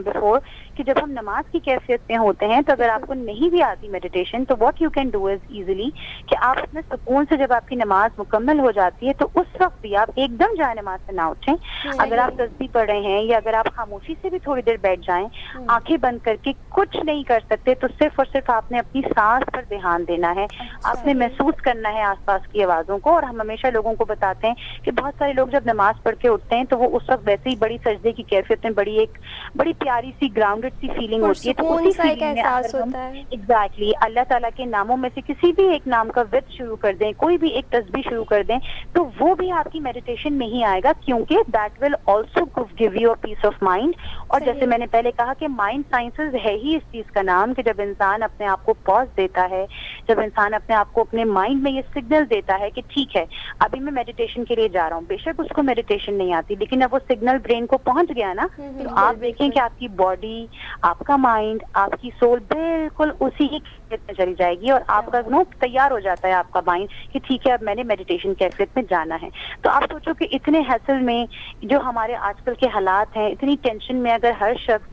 before कि जब हम नमाज की कैफियत में होते हैं तो अगर आपको नहीं भी आती मेडिटेशन तो what you can do is easily कि आप अपने सुकून से जब आपकी नमाज मुकम्मल हो जाती है तो उस वक्त भी आप एकदम जाए नमाज से ना उठें। अगर आप तस्बीह पढ़ रहे हैं या अगर आप खामोशी से भी थोड़ी देर बैठ जाएं, आंखें बंद करके कुछ नहीं कर सकते तो सिर्फ और सिर्फ आपने अपनी सांस पर ध्यान देना है। आपने महसूस करना है आसपास की आवाजों को। और हम हमेशा लोगों को बताते हैं कि बहुत सारे लोग जब नमाज पढ़ के उठते हैं तो वो उस वक्त वैसे ही बड़ी सजदे की कैफियत में बड़ी प्यारी सी ग्राउंडेड सी फीलिंग होती है, तो उसी फीलिंग में अगर हम एग्जैक्टली अल्लाह ताला के नामों में से किसी भी एक नाम का विद शुरू कर दें, कोई भी एक तस्बीह शुरू कर दें, तो वो भी आपकी मेडिटेशन में ही आएगा, क्योंकि that will also give you a peace of mind. और जैसे मैंने पहले कहा कि माइंड साइंसेज है ही इस चीज का नाम कि जब इंसान अपने आप को पॉज देता है, जब इंसान अपने आप को अपने माइंड में ये सिग्नल देता है कि ठीक है अभी मैं मेडिटेशन के लिए जा रहा हूँ, बेशक उसको मेडिटेशन नहीं आती लेकिन अब वो सिग्नल ब्रेन को पहुंच गया ना, तो आप देखें कि आपकी बॉडी, आपका माइंड, आपकी सोल बिल्कुल उसी ही कैफियत में चली जाएगी और आपका तैयार हो जाता है आपका माइंड कि ठीक है अब मैंने मेडिटेशन कैफियत में जाना है। तो आप सोचो कि इतने हैसल में जो हमारे आजकल के हालात हैं, इतनी टेंशन में अगर हर शख्स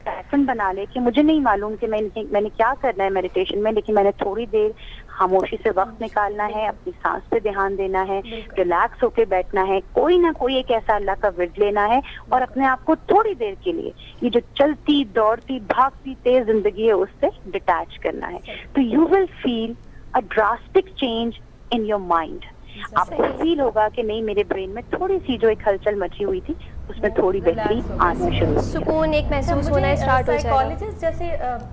पैटर्न बना ले कि मुझे नहीं मालूम कि मैंने क्या करना है मेडिटेशन में, लेकिन मैंने थोड़ी देर खामोशी से वक्त निकालना है, अपनी सांस पे ध्यान देना है, रिलैक्स होके बैठना है, कोई ना कोई एक ऐसा अल्लाह का विर्द लेना है और अपने आप को थोड़ी देर के लिए ये जो चलती दौड़ती भागती तेज जिंदगी है उससे डिटैच करना है, तो you will feel a drastic change in your mind. आपको फील होगा कि नहीं, मेरे ब्रेन में थोड़ी सी जो एक हलचल मची हुई थी उसमें थोड़ी बेहतरी आना शुरू, सुकून एक महसूस होना स्टार्ट हो जाएगा। साइकोलॉजिस्ट जैसे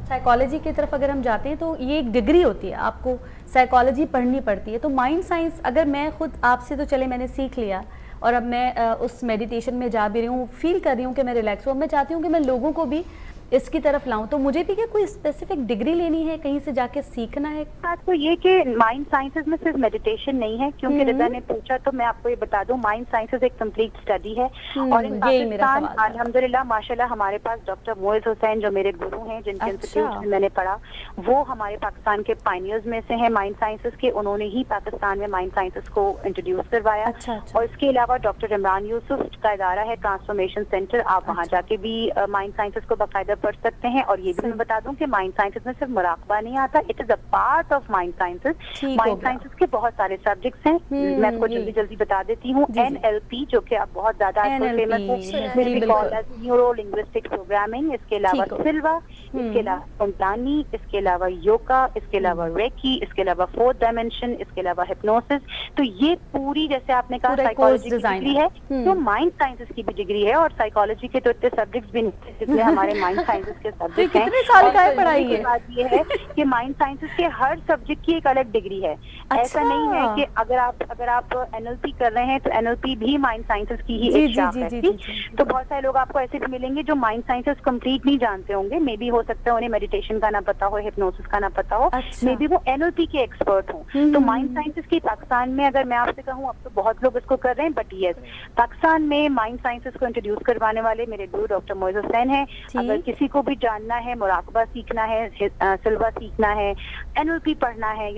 साइकोलॉजी की तरफ अगर हम जाते हैं तो ये एक डिग्री होती है, आपको साइकोलॉजी पढ़नी पड़ती है। तो माइंड साइंस अगर मैं खुद आपसे तो चले मैंने सीख लिया और अब मैं उस मेडिटेशन में जा भी रही हूँ, फील कर रही हूँ कि मैं रिलैक्स हूँ, मैं चाहती हूँ कि मैं लोगों को भी इसकी तरफ लाऊं, तो मुझे भी क्या कोई स्पेसिफिक डिग्री लेनी है, कहीं से जाके सीखना है? बात तो ये कि माइंड साइंसेज में सिर्फ मेडिटेशन नहीं है, क्योंकि रिदा ने पूछा तो मैं आपको ये बता दूं, माइंड साइंसेज एक कंप्लीट स्टडी है और इन पाकिस्तान अल्हम्दुलिल्लाह माशाल्लाह हमारे पास डॉक्टर मोइज हुसैन जो मेरे गुरु हैं, जिनके इंस्टीट्यूट में मैंने पढ़ा, वो हमारे पाकिस्तान के पायनियर्स में से हैं माइंड साइंसेज के। उन्होंने ही पाकिस्तान में माइंड साइंसेज को इंट्रोड्यूस करवाया। और इसके अलावा डॉक्टर इमरान यूसुफ का इदारा है ट्रांसफॉर्मेशन सेंटर, आप वहाँ जाके भी माइंड साइंसेज को बाकायदा पढ़ सकते हैं। और ये भी मैं बता दूं कि माइंड साइंसेज में सिर्फ मुराकबा नहीं आता, it is a part of mind sciences. Mind sciences के बहुत सारे सब्जेक्ट्स हैं, मैं आपको जल्दी जल्दी बता देती हूँ। NLP जो कि अब बहुत ज्यादा फेमस है, न्यूरो लिंग्विस्टिक प्रोग्रामिंग, इसके अलावा सिल्वा, इसके अलावा कंप्लानी, इसके अलावा योगा, इसके अलावा रेकी, इसके अलावा फोर्थ डायमेंशन, इसके अलावा हिप्नोसिस। तो ये पूरी, जैसे आपने कहा साइकोलॉजी की डिग्री है, तो माइंड साइंसेज की भी डिग्री है। और साइकोलॉजी के तो इतने सब्जेक्ट्स भी नहीं जितने हमारे माइंड साइंसेज के सब्जेक्ट हैं। कितने साल का है पढ़ाई है? बात ये है कि माइंड साइंसेज के हर सब्जेक्ट की एक अलग डिग्री है। ऐसा नहीं है कि अगर आप NLP कर रहे हैं तो NLP भी माइंड साइंसेज की ही एक शाख है। तो बहुत सारे लोग आपको ऐसे भी मिलेंगे जो माइंड साइंसेज कंप्लीट नहीं जानते होंगे, मे बी हो सकता है उन्हें मेडिटेशन का ना पता हो, हिप्नोसिस का ना पता हो, मे बी वो NLP के एक्सपर्ट हो। तो माइंड साइंसेज की पाकिस्तान में अगर मैं आपसे कहूँ, अब तो बहुत लोग इसको कर रहे हैं, बट यस पाकिस्तान में माइंड साइंसेज को इंट्रोड्यूस करवाने वाले मेरे गुरु डॉक्टर मोइज हुसैन है। अगर किसी को भी जानना है, मुराकबा सीखना है, सिल्वा सीखना है, NLP पढ़ना है,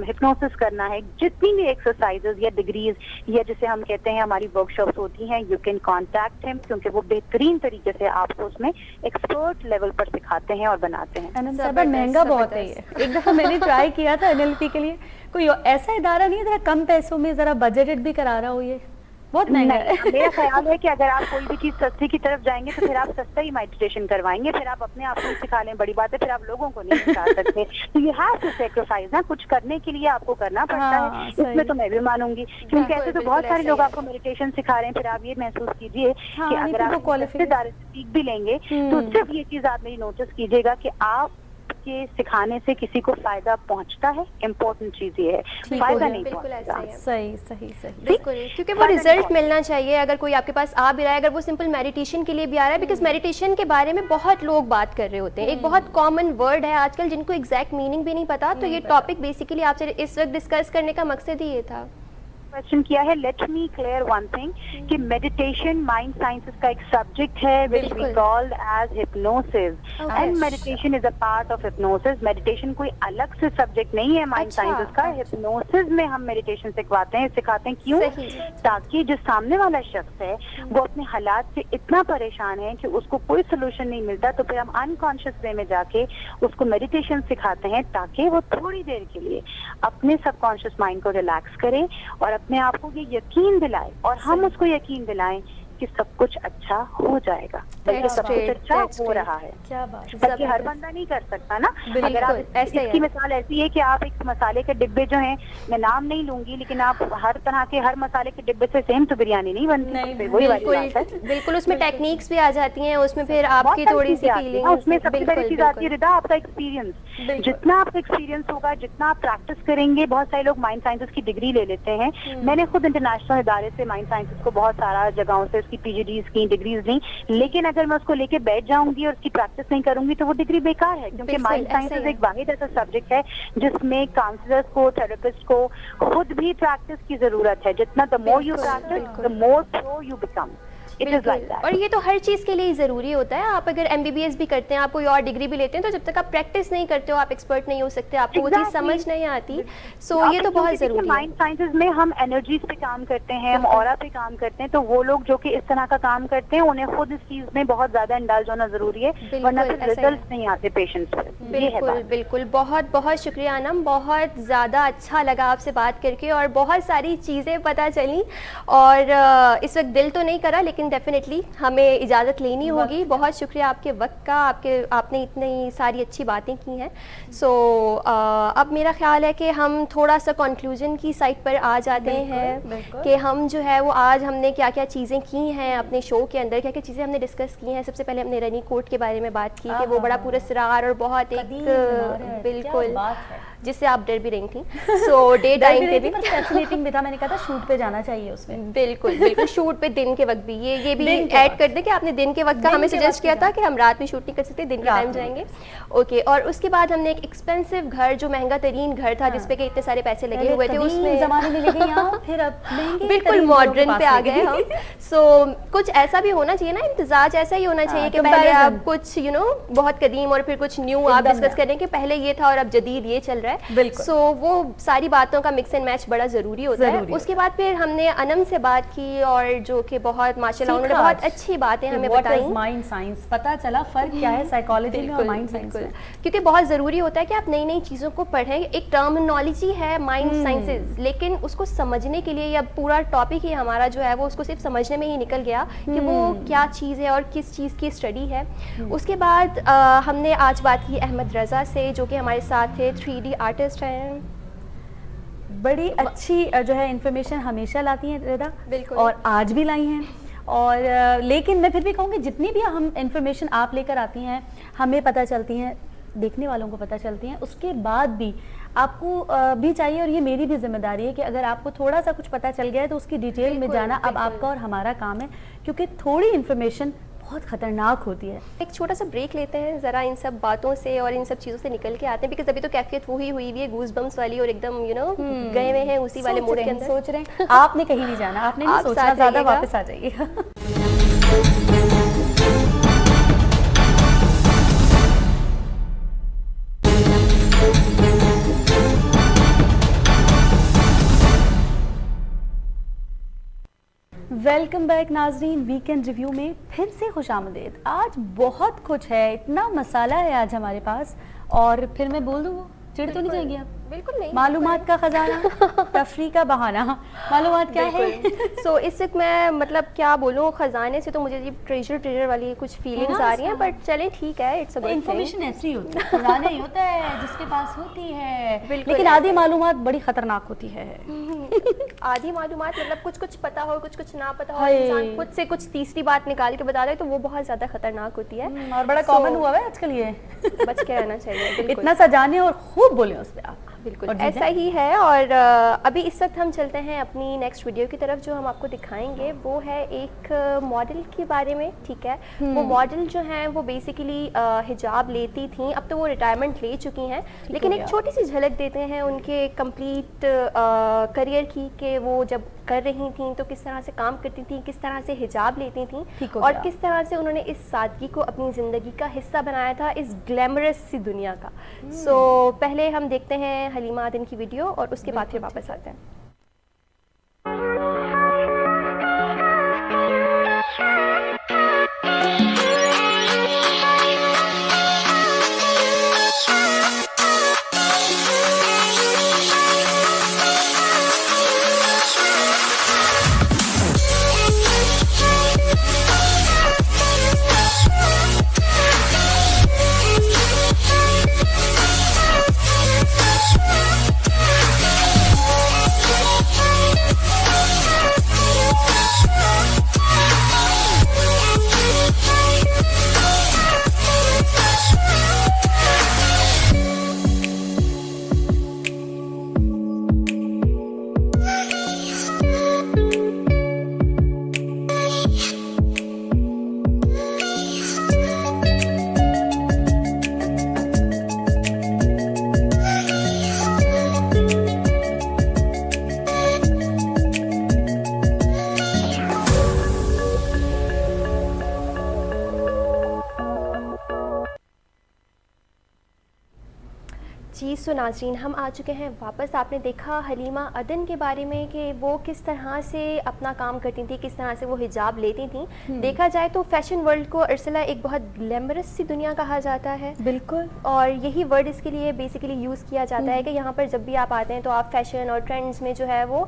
हिप्नोसिस करना है, जितनी भी एक्सरसाइजेज या डिग्रीज या जिसे हम कहते हैं हमारी वर्कशॉप्स होती हैं, यू कैन कॉन्टैक्ट हिम, क्योंकि वो बेहतरीन तरीके से आपको उसमें एक्सपर्ट लेवल पर सिखाते हैं और बनाते हैं। अनम साहब महंगा बहुत है ये। एक दफ़ा मैंने ट्राई किया था NLP के लिए, कोई ऐसा इदारा नहीं है जरा कम पैसों में जरा बजटेड भी करा रहा हो, ये बहुत महंगा है। मेरा ख्याल है कि अगर आप कोई भी चीज सस्ती की तरफ जाएंगे तो फिर आप सस्ता ही मेडिटेशन करवाएंगे, फिर आप अपने आप को सिखा लें, बड़ी बात है, फिर आप लोगों को नहीं सिखा सकते। तो यू हैव टू सैक्रिफाइस ना, कुछ करने के लिए आपको करना पड़ता है, इसमें तो मैं भी मानूंगी, क्योंकि ऐसे तो बहुत सारे लोग आपको मेडिटेशन सिखा रहे हैं। फिर आप ये महसूस कीजिए कि अगर आप इदारे से सीख भी लेंगे तो सिर्फ ये चीज आप मेरी नोटिस कीजिएगा कि आप के सिखाने से किसी को फायदा पहुंचता है, इम्पोर्टेंट चीज ये है, फायदा नहीं पहुंचता। सही सही सही, बिल्कुल, क्योंकि वो रिजल्ट मिलना चाहिए। अगर कोई आपके पास आ भी रहा है, अगर वो सिंपल मेडिटेशन के लिए भी आ रहा है, बिकॉज मेडिटेशन के बारे में बहुत लोग बात कर रहे होते हैं, एक बहुत कॉमन वर्ड है आजकल जिनको एग्जैक्ट मीनिंग भी नहीं पता, तो ये टॉपिक बेसिकली आपसे इस वक्त डिस्कस करने का मकसद ही ये था। क्वेश्चन किया है, let me clear one thing कि मेडिटेशन माइंड साइंसेस का एक सब्जेक्ट है which we called as hypnosis, and meditation is a part of hypnosis. Meditation कोई अलग से सब्जेक्ट नहीं है माइंड साइंसेस का, हिप्नोसिस में हम मेडिटेशन सिखाते हैं। क्यों? ताकि जो सामने वाला शख्स है वो अपने हालात से इतना परेशान है कि उसको कोई सोल्यूशन नहीं मिलता, तो फिर हम अनकॉन्शियस वे में जाके उसको मेडिटेशन सिखाते हैं ताकि वो थोड़ी देर के लिए अपने सबकॉन्शियस माइंड को रिलैक्स करे और अपने आप को ये यकीन दिलाए, और हम उसको यकीन दिलाएं कि सब कुछ अच्छा हो जाएगा, बल्कि सब कुछ अच्छा हो रहा है। क्या बात, बल्कि हर बंदा नहीं कर सकता ना। अगर आप इसकी मिसाल ऐसी है कि आप एक मसाले के डिब्बे जो हैं, मैं नाम नहीं लूंगी, लेकिन आप हर तरह के हर मसाले के डिब्बे से सेम तो बिरयानी नहीं बनती, वही वाली बात है। बिल्कुल, उसमें टेक्निक्स भी आ जाती हैं, उसमें फिर आपकी थोड़ी सी फीलिंग, उसमें सबसे बड़ी चीज आती है रिदा, आपका एक्सपीरियंस। जितना आपका एक्सपीरियंस होगा, जितना आप प्रैक्टिस करेंगे, बहुत सारे लोग माइंड साइंसेस की डिग्री ले लेते हैं। मैंने खुद इंटरनेशनल इदारे से माइंड साइंसेस को बहुत सारा जगहों से की PhDs की, डिग्रीज ली, लेकिन अगर मैं उसको लेके बैठ जाऊंगी और उसकी प्रैक्टिस नहीं करूंगी तो वो डिग्री बेकार है, क्योंकि माइंड साइंसेस एक वाहिद ऐसा सब्जेक्ट है जिसमें काउंसलर्स को, थेरेपिस्ट को खुद भी प्रैक्टिस की जरूरत है। जितना the more you practice the more pro you become. और ये तो हर चीज़ के लिए ही ज़रूरी होता है। आप अगर MBBS भी करते हैं, आप कोई और डिग्री भी लेते हैं, तो जब तक आप प्रैक्टिस नहीं करते हो आप एक्सपर्ट नहीं हो सकते, आपको वो चीज़ समझ नहीं आती। सो ये तो बहुत ज़रूरी है। माइंड साइंसेज में हम एनर्जीज पे काम करते हैं, हम ऑरा पे काम करते हैं, तो वो लोग जो कि इस तरह का काम करते हैं उन्हें खुद इस चीज़ में बहुत ज़्यादा इंडल्ज होना ज़रूरी है, वरना फिर रिजल्ट नहीं आते पेशेंट्स पर। बिल्कुल बिल्कुल, बहुत बहुत शुक्रिया अनम, बहुत ज़्यादा अच्छा लगा आपसे बात करके और बहुत सारी चीज़ें पता चली, और इस वक्त दिल तो नहीं करा, लेकिन डेफिनेटली हमें इजाज़त लेनी होगी। बहुत शुक्रिया आपके वक्त का, आपने इतनी सारी अच्छी बातें की हैं। सो अब मेरा ख्याल है कि हम थोड़ा सा कंक्लूजन की साइड पर आ जाते हैं कि हम जो है वो आज हमने क्या क्या चीज़ें की हैं अपने शो के अंदर, क्या क्या चीज़ें हमने डिस्कस की हैं। सबसे पहले हमने रनी कोट के बारे में बात की कि वो बड़ा पुरस्कार और बहुत एक बिल्कुल जिससे आप डर भी रही थी। सो डे टाइम पे भी फैसिनेटिंग भी था, मैंने कहा था शूट पे जाना चाहिए उसमें। बिल्कुल बिल्कुल, शूट पे दिन के वक्त भी, ये भी ऐड कर दे कि आपने दिन के वक्त का हमें सजेस्ट किया था कि हम रात में शूट नहीं कर सकते, दिन के टाइम जाएंगे। ओके, और उसके बाद हमने एक एक्सपेंसिव घर, जो महंगा तरीन घर था जिसपे के इतने सारे पैसे लगे हुए थे, उसमें जमाने में लेके यहाँ फिर अब बिल्कुल मॉडर्न पे आ गए हम। सो कुछ ऐसा भी होना चाहिए ना, इम्तिजाज ऐसा ही होना चाहिए कि पहले आप कुछ बहुत कदीम और फिर कुछ न्यू आप डिस्कस करें कि पहले ये था और अब जदीद ये चल रहा है। सो वो सारी बातों का मिक्स एंड मैच बड़ा ज़रूरी होता है। उसके बाद फिर हमने अनम से बात की, और जो कि बहुत माशाल्लाह उन्होंने बहुत अच्छी बातें हमें बताई। माइंड साइंस पता चला फ़र्क क्या है साइकोलॉजी में और माइंड साइंस में, क्योंकि बहुत ज़रूरी होता है कि आप नई नई चीज़ों को पढ़ें। एक टर्मिनोलॉजी है माइंड साइंसेज, लेकिन उसको समझने के लिए, या पूरा टॉपिक ही हमारा जो है वो उसको सिर्फ समझने में ही निकल गया कि वो क्या चीज़ है और किस चीज़ की स्टडी है। उसके बाद हमने आज बात की अहमद रज़ा से, जो कि हमारे साथ थे, 3D आर्टिस्ट हैं। बड़ी अच्छी जो है इन्फॉर्मेशन हमेशा लाती हैं रिदा, बिल्कुल, और आज भी लाई हैं। और लेकिन मैं फिर भी कहूँगी जितनी भी हम इन्फॉर्मेशन आप लेकर आती हैं, हमें पता चलती हैं, देखने वालों को पता चलती हैं, उसके बाद भी आपको भी चाहिए, और ये मेरी भी जिम्मेदारी है कि अगर आपको थोड़ा सा कुछ पता चल गया है तो उसकी डिटेल में जाना अब आपका और हमारा काम है, क्योंकि थोड़ी इन्फॉर्मेशन बहुत खतरनाक होती है। एक छोटा सा ब्रेक लेते हैं ज़रा इन सब बातों से और इन सब चीज़ों से निकल के आते हैं, बिकॉज अभी तो कैफियत हुई हुई है गूज बम्स वाली, और एकदम गए हुए हैं उसी वाले मूड के अंदर। सोच रहे हैं आपने कहीं नहीं जाना, आपने नहीं सोचना ज़्यादा, वापस आ जाइए। वेलकम बैक नाजरीन, वीकेंड रिव्यू में फिर से खुश आमदेद। आज बहुत कुछ है, इतना मसाला है आज हमारे पास। और फिर मैं बोल दूँ, चिढ़ तो नहीं जाएगी आप? बिल्कुल नहीं। मालूमात का खजाना, तफरी का बहाना, मालूमात क्या है? सो इस वक्त मैं मतलब क्या बोलूँ, खजाने से तो मुझे ये ट्रेजर वाली कुछ फीलिंग्स आ रही हैं, बट चलें ठीक है, it's a good thing. Information ऐसी होती है, खजाना ही होता है जिसके पास होती है, बिल्कुल लेकिन आधी मालूमात बड़ी खतरनाक होती है। आधी मालूमात मतलब कुछ पता हो, कुछ ना पता हो, हाय। इंसान खुद से कुछ तीसरी बात निकाल के बता दे तो वो बहुत ज्यादा खतरनाक होती है। और बड़ा कॉमन हुआ है आजकल ये। बच के रहना चाहिए, बिल्कुल। इतना सा जाने और खूब बोले उस पे आप। बिल्कुल और ऐसा ही है। और अभी इस वक्त हम चलते हैं अपनी नेक्स्ट वीडियो की तरफ। जो हम आपको दिखाएंगे वो है एक मॉडल के बारे में, ठीक है। वो मॉडल जो हैं वो बेसिकली हिजाब लेती थी, अब तो वो रिटायरमेंट ले चुकी हैं, लेकिन एक छोटी सी झलक देते हैं उनके कंप्लीट करियर की, कि वो जब कर रही थी तो किस तरह से काम करती थी, किस तरह से हिजाब लेती थी और किस तरह से उन्होंने इस सादगी को अपनी ज़िंदगी का हिस्सा बनाया था, इस ग्लैमरस सी दुनिया का। सो पहले हम देखते हैं हलीमा आदन की वीडियो और उसके बाद फिर वापस आते हैं। जी सो नाज़रीन, हम आ चुके हैं वापस। आपने देखा हलीमा अदन के बारे में कि वो किस तरह से अपना काम करती थी, किस तरह से वो हिजाब लेती थी। देखा जाए तो फैशन वर्ल्ड को अरसला एक बहुत ग्लैमरस सी दुनिया कहा जाता है। बिल्कुल। और यही वर्ड इसके लिए बेसिकली यूज़ किया जाता है कि यहाँ पर जब भी आप आते हैं तो आप फैशन और ट्रेंड्स में जो है वो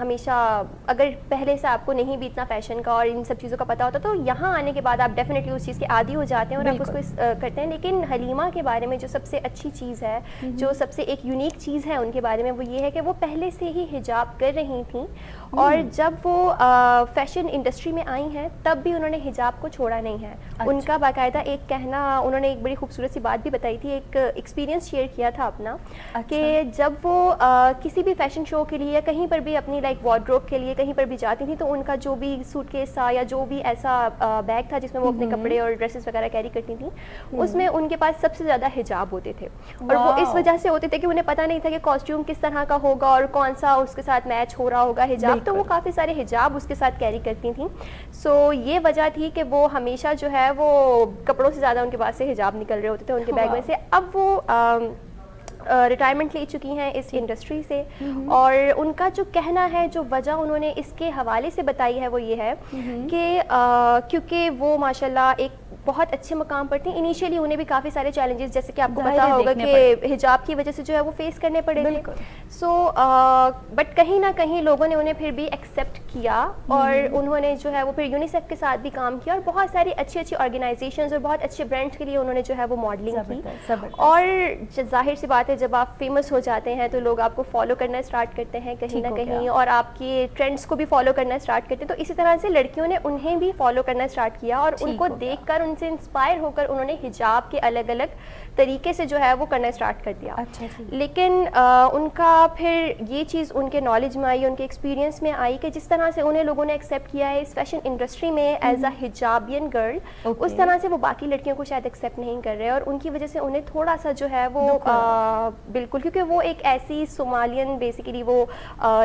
हमेशा, अगर पहले से आपको नहीं भी इतना फैशन का और इन सब चीज़ों का पता होता तो यहाँ आने के बाद आप डेफिनेटली उस चीज़ के आदी हो जाते हैं और आप उसको करते हैं। लेकिन हलीमा के बारे में जो सबसे अच्छी चीज़ है, जो सबसे एक यूनिक चीज़ है उनके बारे में, वो ये है कि वो पहले से ही हिजाब कर रही थी और जब वो फैशन इंडस्ट्री में आई हैं तब भी उन्होंने हिजाब को छोड़ा नहीं है। अच्छा। उनका बाकायदा एक कहना, उन्होंने एक बड़ी खूबसूरत सी बात भी बताई थी, एक एक्सपीरियंस शेयर किया था अपना। अच्छा। कि जब वो किसी भी फैशन शो के लिए या कहीं पर भी अपनी लाइक वार्डरोब के लिए कहीं पर भी जाती थी तो उनका जो भी सूटकेस था या जो भी ऐसा बैग था जिसमें वो अपने कपड़े और ड्रेसेस वगैरह कैरी करती थी, उसमें उनके पास सबसे ज़्यादा हिजाब होते थे। और वो इस वजह से होते थे कि उन्हें पता नहीं था कि कॉस्ट्यूम किस तरह का होगा और कौन सा उसके साथ मैच हो रहा होगा हिजाब, तो वो काफ़ी सारे हिजाब उसके साथ कैरी करती थी। सो ये वजह थी कि वो हमेशा जो है वो कपड़ों से ज़्यादा उनके पास से हिजाब निकल रहे होते थे उनके बैग में से। अब वो रिटायरमेंट ले चुकी हैं इस इंडस्ट्री से और उनका जो कहना है, जो वजह उन्होंने इसके हवाले से बताई है वो ये है कि क्योंकि वो माशाल्लाह एक बहुत अच्छे मकाम पर थी। इनिशियली उन्हें भी काफ़ी सारे चैलेंजेस, जैसे कि आपको पता होगा कि हिजाब की वजह से जो है वो फेस करने पड़े थे। सो बट कहीं ना कहीं लोगों ने उन्हें फिर भी एक्सेप्ट किया और उन्होंने जो है वो फिर यूनिसेफ के साथ भी काम किया और बहुत सारी अच्छी अच्छी ऑर्गेनाइजेशंस और बहुत अच्छे ब्रांड्स के लिए उन्होंने जो है वो मॉडलिंग की। और जाहिर सी बात है, जब आप फेमस हो जाते हैं तो लोग आपको फॉलो करना स्टार्ट करते हैं कहीं ना कहीं और आपके ट्रेंड्स को भी फॉलो करना स्टार्ट करते हैं। तो इसी तरह से लड़कियों ने उन्हें भी फॉलो करना स्टार्ट किया और उनको देखकर, उनसे इंस्पायर होकर उन्होंने हिजाब के अलग अलग तरीके से जो है वो करना स्टार्ट कर दिया। अच्छा। लेकिन उनका फिर ये चीज़ उनके नॉलेज में आई, उनके एक्सपीरियंस में आई कि जिस तरह से उन्हें लोगों ने एक्सेप्ट किया है इस फैशन इंडस्ट्री में एज अ हिजाबियन गर्ल, उस तरह से वो बाकी लड़कियों को शायद एक्सेप्ट नहीं कर रहे और उनकी वजह से उन्हें थोड़ा सा जो है वो बिल्कुल, क्योंकि वो एक ऐसी सोमालियन बेसिकली वो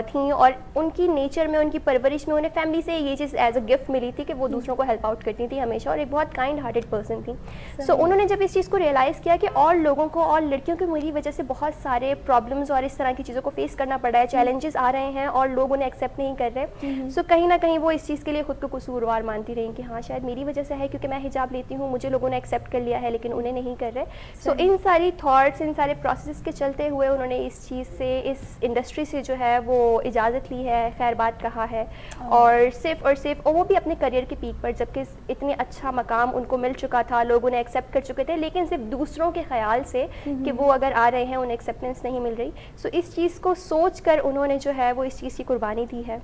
थी और उनकी नेचर में, उनकी परवरिश में उन्हें फैमिली से ये चीज़ एज अ गिफ्ट मिली थी कि वो दूसरों को हेल्प आउट करती थी हमेशा और एक बहुत काइंड हार्टेड पर्सन थी। सो उन्होंने जब इस चीज़ को रियलाइज़ किया ہے کہ اور لوگوں کو اور لڑکیوں کو میری وجہ سے بہت سارے پرابلمز اور اس طرح کی چیزوں کو فیس کرنا پڑ رہا ہے, چیلنجز آ رہے ہیں اور لوگ انہیں ایکسیپٹ نہیں کر رہے. سو کہیں نہ کہیں وہ اس چیز کے لیے خود کو قصوروار مانتی رہیں کہ ہاں شاید میری وجہ سے ہے کیونکہ میں حجاب لیتی ہوں, مجھے لوگوں نے ایکسیپٹ کر لیا ہے لیکن انہیں نہیں کر رہے. سو ان ساری تھاٹس, ان سارے پروسیس کے چلتے ہوئے انہوں نے اس چیز سے, اس انڈسٹری سے جو ہے وہ اجازت لی ہے, خیر بات کہا ہے, اور صرف اور وہ بھی اپنے کریئر کے پیک پر, جبکہ اتنے اچھا مقام ان کو مل چکا تھا, لوگ انہیں ایکسیپٹ کر چکے تھے, لیکن صرف دوسروں کے خیال سے کہ وہ اگر آ رہے ہیں انہیں ایکسیپٹنس نہیں مل رہی. سو اس چیز کو سوچ کر انہوں نے جو ہے وہ اس چیز کی قربانی دی ہے.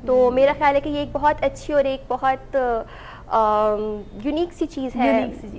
تو میرا خیال ہے کہ یہ ایک بہت اچھی اور ایک بہت یونیک سی چیز ہے,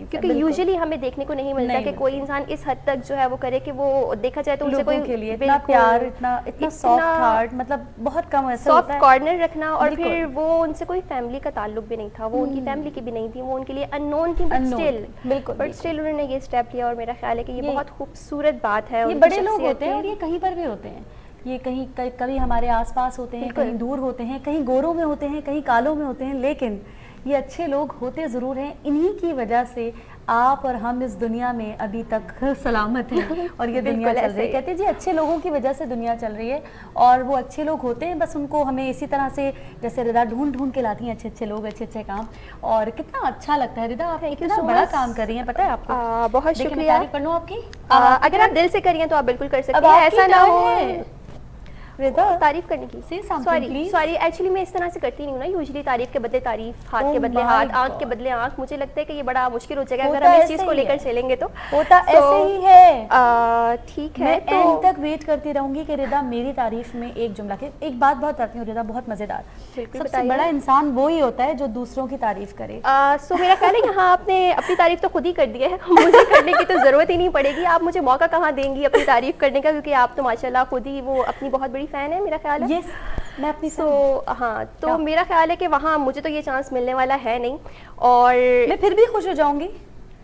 کیونکہ یوزلی ہمیں دیکھنے کو نہیں ملتا کہ کوئی انسان اس حد تک جو ہے وہ کرے کہ وہ دیکھا جائے تو ان سے کوئی کے لیے اتنا پیار, اتنا سافٹ ہارٹ, مطلب بہت کم ایسا ہوتا ہے سافٹ کارنر رکھنا. اور پھر وہ ان سے کوئی فیملی کا تعلق بھی نہیں تھا, وہ ان کی فیملی کی بھی نہیں تھی, وہ ان کے لیے ان نون تھی, بٹ اسٹل انہوں نے یہ اسٹیپ لیا. اور میرا خیال ہے کہ یہ بہت خوبصورت بات ہے. یہ بڑے لوگ ہوتے ہیں اور یہ کہیں پر بھی ہوتے ہیں, یہ کہیں کبھی ہمارے آس پاس ہوتے ہیں, کہیں دور ہوتے ہیں, کہیں گوروں میں ہوتے ہیں, کہیں کالوں میں ہوتے ہیں, لیکن یہ اچھے لوگ ہوتے ضرور ہیں. انہی کی وجہ سے آپ اور ہم اس دنیا میں ابھی تک سلامت ہیں اور یہ دنیا چل رہی ہے. کہتے ہیں جی اچھے لوگوں کی وجہ سے دنیا چل رہی ہے, اور وہ اچھے لوگ ہوتے ہیں, بس ان کو ہمیں اسی طرح سے جیسے رضا ڈھونڈ کے لاتی ہیں اچھے لوگ, اچھے کام. اور کتنا اچھا لگتا ہے رضا, آپ اتنا بڑا کام کر رہی ہیں, پتہ ہے آپ کو. بہت شکریہ. تعریف کر لوں آپ کی, اگر آپ دل سے کریے تو آپ بالکل کر سکتے ہیں, ایسا نہ ہو رضا تعریف کرنے کی. سوری ایکچولی میں اس طرح سے کرتی نہیں ہوں نا یوزلی, تعریف کے بدلے تعریف, ہاتھ کے بدلے ہاتھ, آنکھ کے بدلے آنکھ. مجھے لگتا ہے کہ یہ بڑا مشکل ہو جائے گا اگر ہم اس چیز کو لے کر چلیں گے. تو ہوتا ایسے ہی ہے. ٹھیک ہے, میں اینڈ تک ویٹ کرتی رہوں گی کہ رضا میری تعریف میں ایک جملہ کہ ایک بات بہت کرتی ہوں رضا, بہت مزیدار. سب سے بڑا انسان وہی ہوتا ہے جو دوسروں کی تعریف کرے. سو میرا خیال ہے یہاں آپ نے اپنی تعریف تو خود ہی کر دی ہے, مجھے کرنے کی تو ضرورت ہی نہیں پڑے گی. آپ مجھے موقع کہاں دیں گی اپنی تعریف کرنے کا, کیونکہ آپ تو ماشاءاللہ خود ہی وہ اپنی بہت بڑی فین ہے میرا خیال ہے. یس, میں اپنی ہاں, تو میرا خیال ہے کہ وہاں مجھے تو یہ چانس ملنے والا ہے نہیں, اور میں پھر بھی خوش ہو جاؤں گی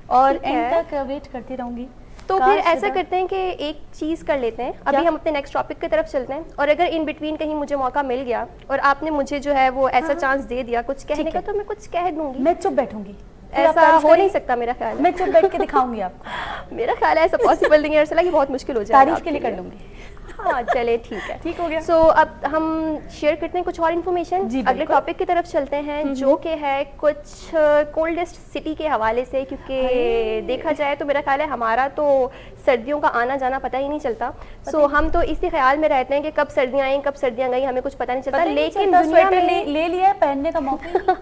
اور اینڈ تک ویٹ کرتی رہوں گی. تو پھر ایسا کرتے ہیں کہ ایک چیز کر لیتے ہیں, ابھی ہم اپنے نیکسٹ ٹاپک کی طرف چلتے ہیں, اور اگر ان بٹوین کہیں مجھے موقع مل گیا اور آپ نے مجھے جو ہے وہ ایسا چانس دے دیا کچھ کہنے کا, تو میں کچھ کہہ دوں گی. میں چپ بیٹھوں گی, ایسا ہو نہیں سکتا میرا خیال ہے. میں چپ بیٹھ کے دکھاؤں گی آپ کو. میرا خیال ہے ایسا پاسبل نہیں ہے, ارسلہ یہ بہت مشکل ہو جائے گا. تعریف کے لیے کر لوں گی. ہاں چلے ٹھیک ہے, ٹھیک ہو گیا. سو اب ہم شیئر کرتے ہیں کچھ اور انفارمیشن. اگلے ٹاپک کی طرف چلتے ہیں جو کہ ہے کچھ کولڈسٹ سٹی کے حوالے سے, کیونکہ دیکھا جائے تو میرا خیال ہے ہمارا تو سردیوں کا آنا جانا پتہ ہی نہیں چلتا. سو ہم تو اسی خیال میں رہتے ہیں کہ کب سردیاں آئیں کب سردیاں گئیں, ہمیں کچھ پتہ نہیں چلتا. لیکن دنیا میں لے لیا ہے پہننے کا موقع,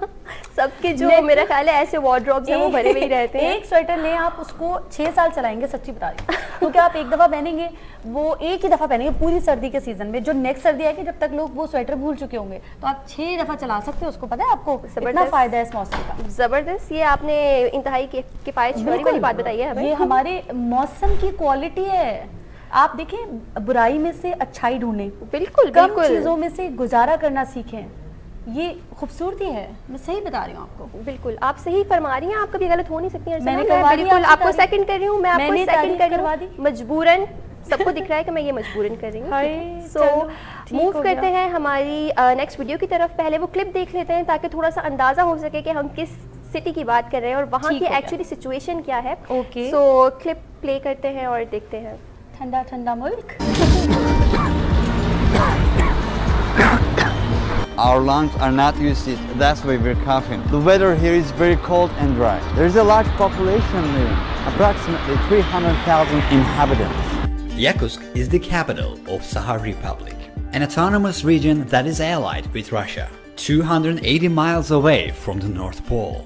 سب کے جو میرا خیال ہے ایسے وارڈروبس ہیں وہ بھرے ہوئے ہی رہتے ہیں. ایک سویٹر لیں آپ, اس کو 6 سال چلائیں گے, سچی بتا رہی ہوں, کیونکہ آپ ایک دفعہ پہنیں گے, وہ ایک ہی دفعہ پہنیں گے پوری سردی کے سیزن میں. جو نیکسٹ سردی آئے گی جب تک لوگ وہ سویٹر بھول چکے ہوں گے, تو آپ 6 دفعہ چلا سکتے ہیں اس کو. پتہ ہے آپ کو کتنا فائدہ ہے اس موسم کا. زبردست, یہ آپ نے انتہائی کفایت شعوری والی بات بتائی ہے. یہ ہمارے موسم کی کوالٹی ہے. آپ دیکھیں, برائی میں سے اچھائی ڈھونڈیں, بالکل کم چیزوں میں سے گزارا کرنا سیکھیں. یہ خوبصورتی ہے, میں صحیح بتا رہی ہوں آپ کو. بالکل آپ صحیح فرما رہی ہیں, آپ کبھی غلط ہو نہیں سکتی. میں بالکل آپ کو سیکنڈ کر رہی ہوں, میں آپ کو سیکنڈ کر رہی ہوں مجبوراً. سب کو دکھ رہا ہے کہ میں یہ مجبوراً کر رہی ہوں. سو موو کرتے ہیں ہماری نیکسٹ ویڈیو کی طرف. پہلے وہ کلپ دیکھ لیتے ہیں تاکہ تھوڑا سا اندازہ ہو سکے کہ ہم کس سٹی کی بات کر رہے ہیں اور وہاں کی ایکچولی سچویشن کیا ہے. سو کلپ پلے کرتے ہیں اور دیکھتے ہیں. ٹھنڈا ٹھنڈا ملک. Our lungs are not used to it, that's why we're coughing. The weather here is very cold and dry. There is a large population living, approximately 300,000 inhabitants. Yakutsk is the capital of Sakha Republic, an autonomous region that is allied with Russia, 280 miles away from the North Pole.